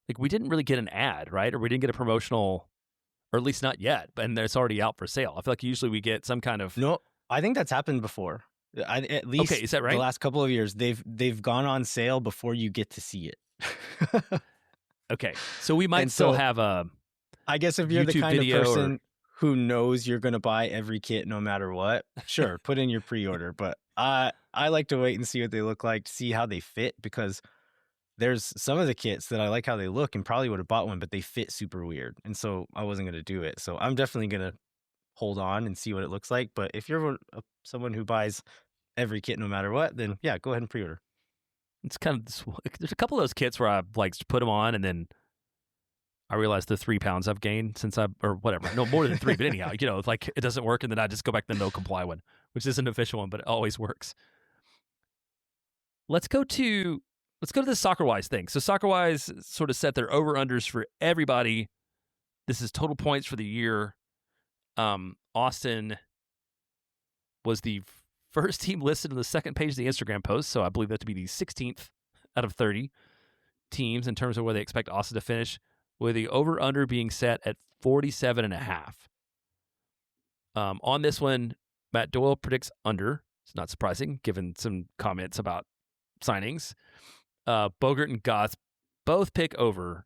like we didn't really get an ad, right? Or we didn't get a promotional, or at least not yet, and it's already out for sale. I feel like usually we get some kind of...
No, I think that's happened before. At least
okay, is that right?
The last couple of years, they've gone on sale before you get to see it.
Okay, so we might still have a...
I guess if you're
YouTube
the kind of person
who
knows you're going to buy every kit no matter what, sure, put in your pre-order. But I like to wait and see what they look like, to see how they fit, because there's some of the kits that I like how they look and probably would have bought one, but they fit super weird. And so I wasn't going to do it. So I'm definitely going to hold on and see what it looks like. But if you're someone who buys every kit no matter what, then yeah, go ahead and pre-order.
It's kind of... There's a couple of those kits where I like put them on and then I realized the 3 pounds I've gained since or whatever. No, more than 3, but anyhow, it's like it doesn't work, and then I just go back to the no comply one, which isn't an official one, but it always works. Let's go to the soccer-wise thing. So soccer-wise sort of set their over-unders for everybody. This is total points for the year. Austin was the first team listed on the second page of the Instagram post, so I believe that to be the 16th out of 30 teams in terms of where they expect Austin to finish, with the over-under being set at 47.5. On this one, Matt Doyle predicts under. It's not surprising, given some comments about signings. Bogert and Goss both pick over.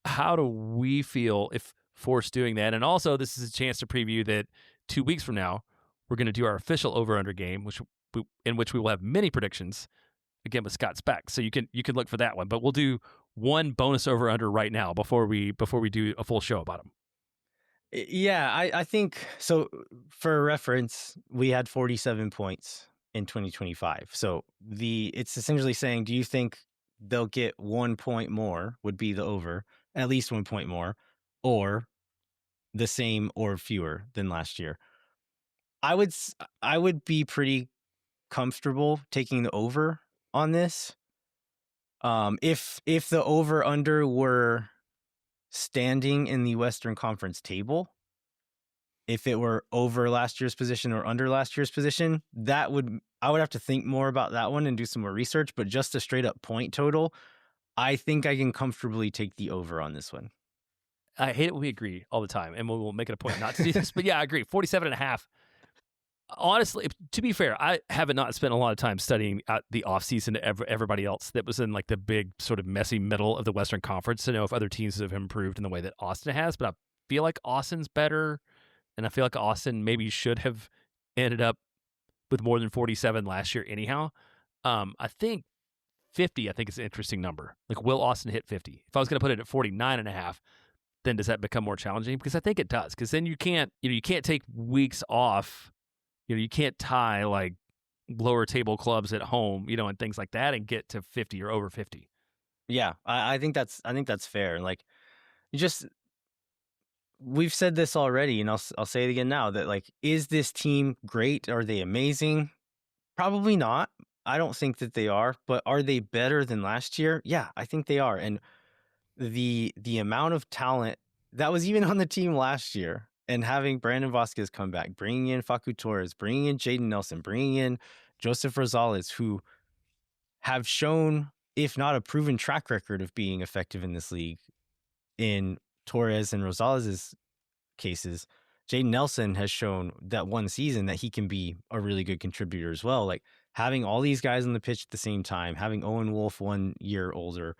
How do we feel if forced doing that? And also, this is a chance to preview that 2 weeks from now, we're going to do our official over-under game, in which we will have many predictions, again with Scott Speck. So you can look for that one. But we'll do one bonus over-under right now before we do a full show about them.
Yeah, I think so. For reference, we had 47 points in 2025. So it's essentially saying, do you think they'll get 1 point more, would be the over, at least 1 point more, or the same or fewer than last year? I would be pretty comfortable taking the over on this. If the over under were standing in the Western Conference table, if it were over last year's position or under last year's position, I would have to think more about that one and do some more research. But just a straight up point total, I think I can comfortably take the over on this one.
I hate it when we agree all the time, and we'll make it a point not to do this. But yeah, I agree. 47.5. honestly, to be fair, I have not spent a lot of time studying out the offseason to everybody else that was in like the big sort of messy middle of the Western Conference to know if other teams have improved in the way that Austin has. But I feel like Austin's better, and I feel like Austin maybe should have ended up with more than 47 last year anyhow. I think 50, I think is an interesting number. Like, will Austin hit 50? If I was going to put it at 49.5, then does that become more challenging? Because I think it does. Because then you can't take weeks off. You can't tie like lower table clubs at home, and things like that, and get to 50 or over 50.
Yeah, I think that's fair. Like, we've said this already, and I'll say it again now, that like, is this team great? Are they amazing? Probably not. I don't think that they are, but are they better than last year? Yeah, I think they are. And the amount of talent that was even on the team last year, and having Brandon Vasquez come back, bringing in Facu Torres, bringing in Jaden Nelson, bringing in Joseph Rosales, who have shown, if not a proven track record of being effective in this league, in Torres and Rosales' cases, Jaden Nelson has shown that one season that he can be a really good contributor as well. Like, having all these guys on the pitch at the same time, having Owen Wolf 1 year older,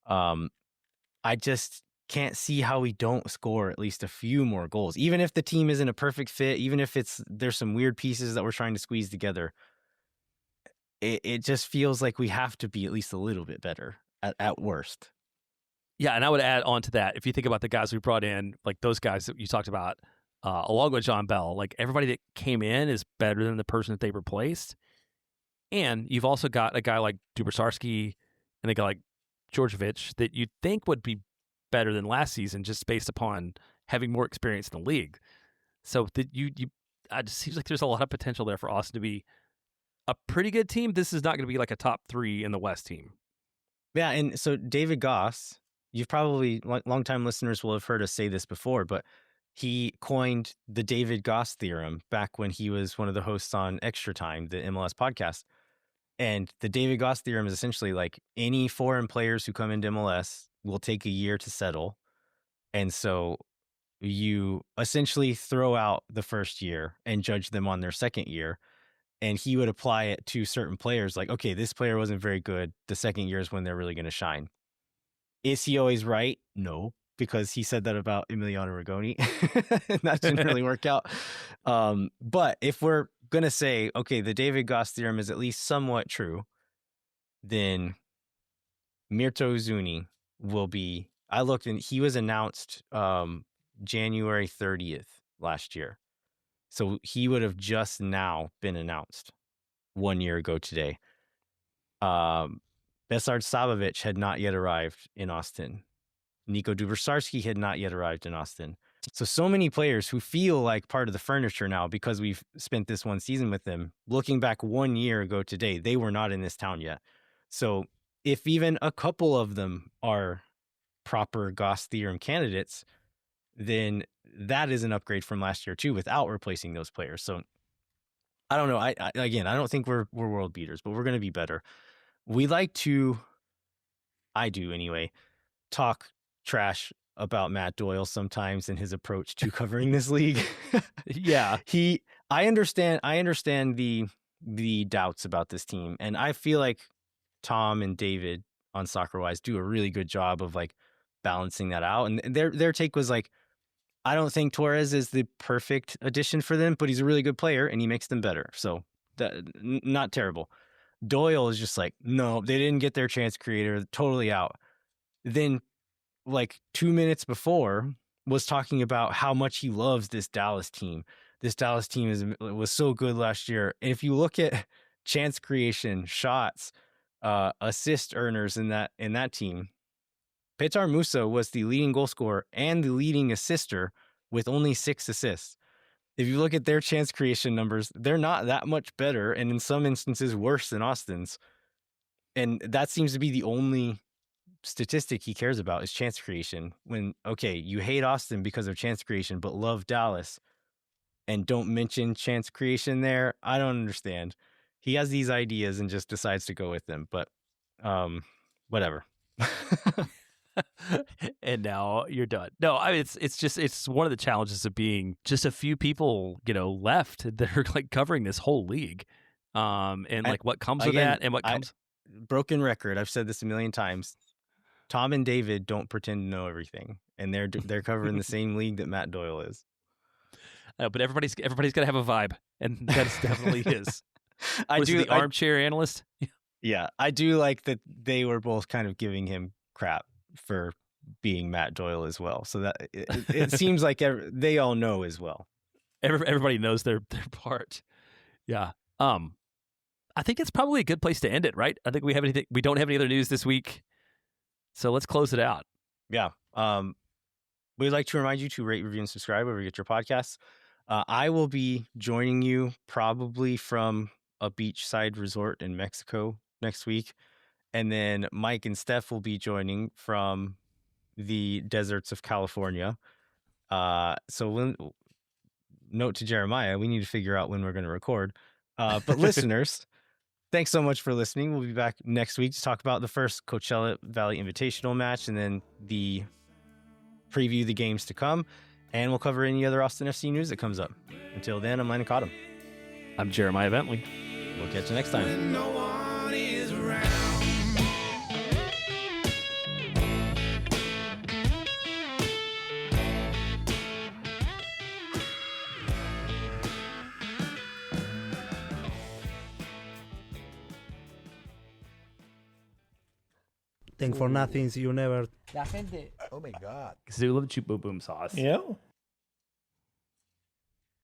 I just can't see how we don't score at least a few more goals. Even if the team isn't a perfect fit, even if there's some weird pieces that we're trying to squeeze together, it just feels like we have to be at least a little bit better at worst.
Yeah, and I would add on to that, if you think about the guys we brought in, like those guys that you talked about, along with John Bell, like everybody that came in is better than the person that they replaced. And you've also got a guy like Dubrsarski and a guy like Djordjevic that you'd think would be better than last season just based upon having more experience in the league. So that it just seems like there's a lot of potential there for Austin to be a pretty good team. This is not going to be like a top 3 in the West team.
Yeah, and so David Goss, you've probably, longtime listeners will have heard us say this before, but he coined the David Goss theorem back when he was one of the hosts on Extra Time, the MLS podcast. And the David Goss theorem is essentially like, any foreign players who come into MLS will take a year to settle. And so you essentially throw out the first year and judge them on their second year. And he would apply it to certain players like, okay, this player wasn't very good. The second year is when they're really going to shine. Is he always right? No, because he said that about Emiliano Rigoni. And that didn't really work out. But if we're going to say, okay, the David Goss theorem is at least somewhat true, then Mirto Uzuni will be, I looked and he was announced January 30th last year. So he would have just now been announced 1 year ago today. Besard Savovic had not yet arrived in Austin. Nico Dubrsarski had not yet arrived in Austin. So many players who feel like part of the furniture now because we've spent this one season with them. Looking back 1 year ago today, they were not in this town yet. So if even a couple of them are proper Goss theorem candidates, then that is an upgrade from last year too, without replacing those players. So I don't know. I don't think we're world beaters, but we're going to be better. We like to, I do anyway, talk trash about Matt Doyle sometimes and his approach to covering this league.
Yeah.
I understand the doubts about this team. And I feel like Tom and David on Soccer Wise do a really good job of like balancing that out. And their take was like, I don't think Torres is the perfect addition for them, but he's a really good player and he makes them better. So not terrible. Doyle is just like, no, they didn't get their chance creator, totally out. Then like 2 minutes before was talking about how much he loves this Dallas team. This Dallas team was so good last year. And if you look at chance creation, shots, assist earners in that team, Petar Musa was the leading goal scorer and the leading assister with only 6 assists. If you look at their chance creation numbers, they're not that much better, and in some instances worse than Austin's. And that seems to be the only statistic he cares about is chance creation. When, okay, you hate Austin because of chance creation, but love Dallas and don't mention chance creation there, I don't understand. He has these ideas and just decides to go with them, but whatever.
and now you're done. No, I mean it's one of the challenges of being just a few people, left that are like covering this whole league. And like what comes with
Again,
that and what comes.
broken record. I've said this a million times. Tom and David don't pretend to know everything, and they're covering the same league that Matt Doyle is.
But everybody's got to have a vibe, and that's definitely his. The armchair analyst?
Yeah, I do like that they were both kind of giving him crap for being Matt Doyle as well. So that it seems like they all know as well.
Everybody knows their part. Yeah. I think it's probably a good place to end it, right? I think we don't have any other news this week. So let's close it out.
Yeah. We'd like to remind you to rate, review, and subscribe wherever you get your podcasts. I will be joining you probably from a beachside resort in Mexico next week. And then Mike and Steph will be joining from the deserts of California. Note to Jeremiah, we need to figure out when we're going to record. But listeners, thanks so much for listening. We'll be back next week to talk about the first Coachella Valley Invitational match and then preview the games to come. And we'll cover any other Austin FC news that comes up. Until then, I'm Landon Cottam.
I'm Jeremiah Bentley.
We'll catch you next time.
Think for nothing, you never.
La gente.
Oh my God.
Because they love the cheap boom boom sauce.
Yeah.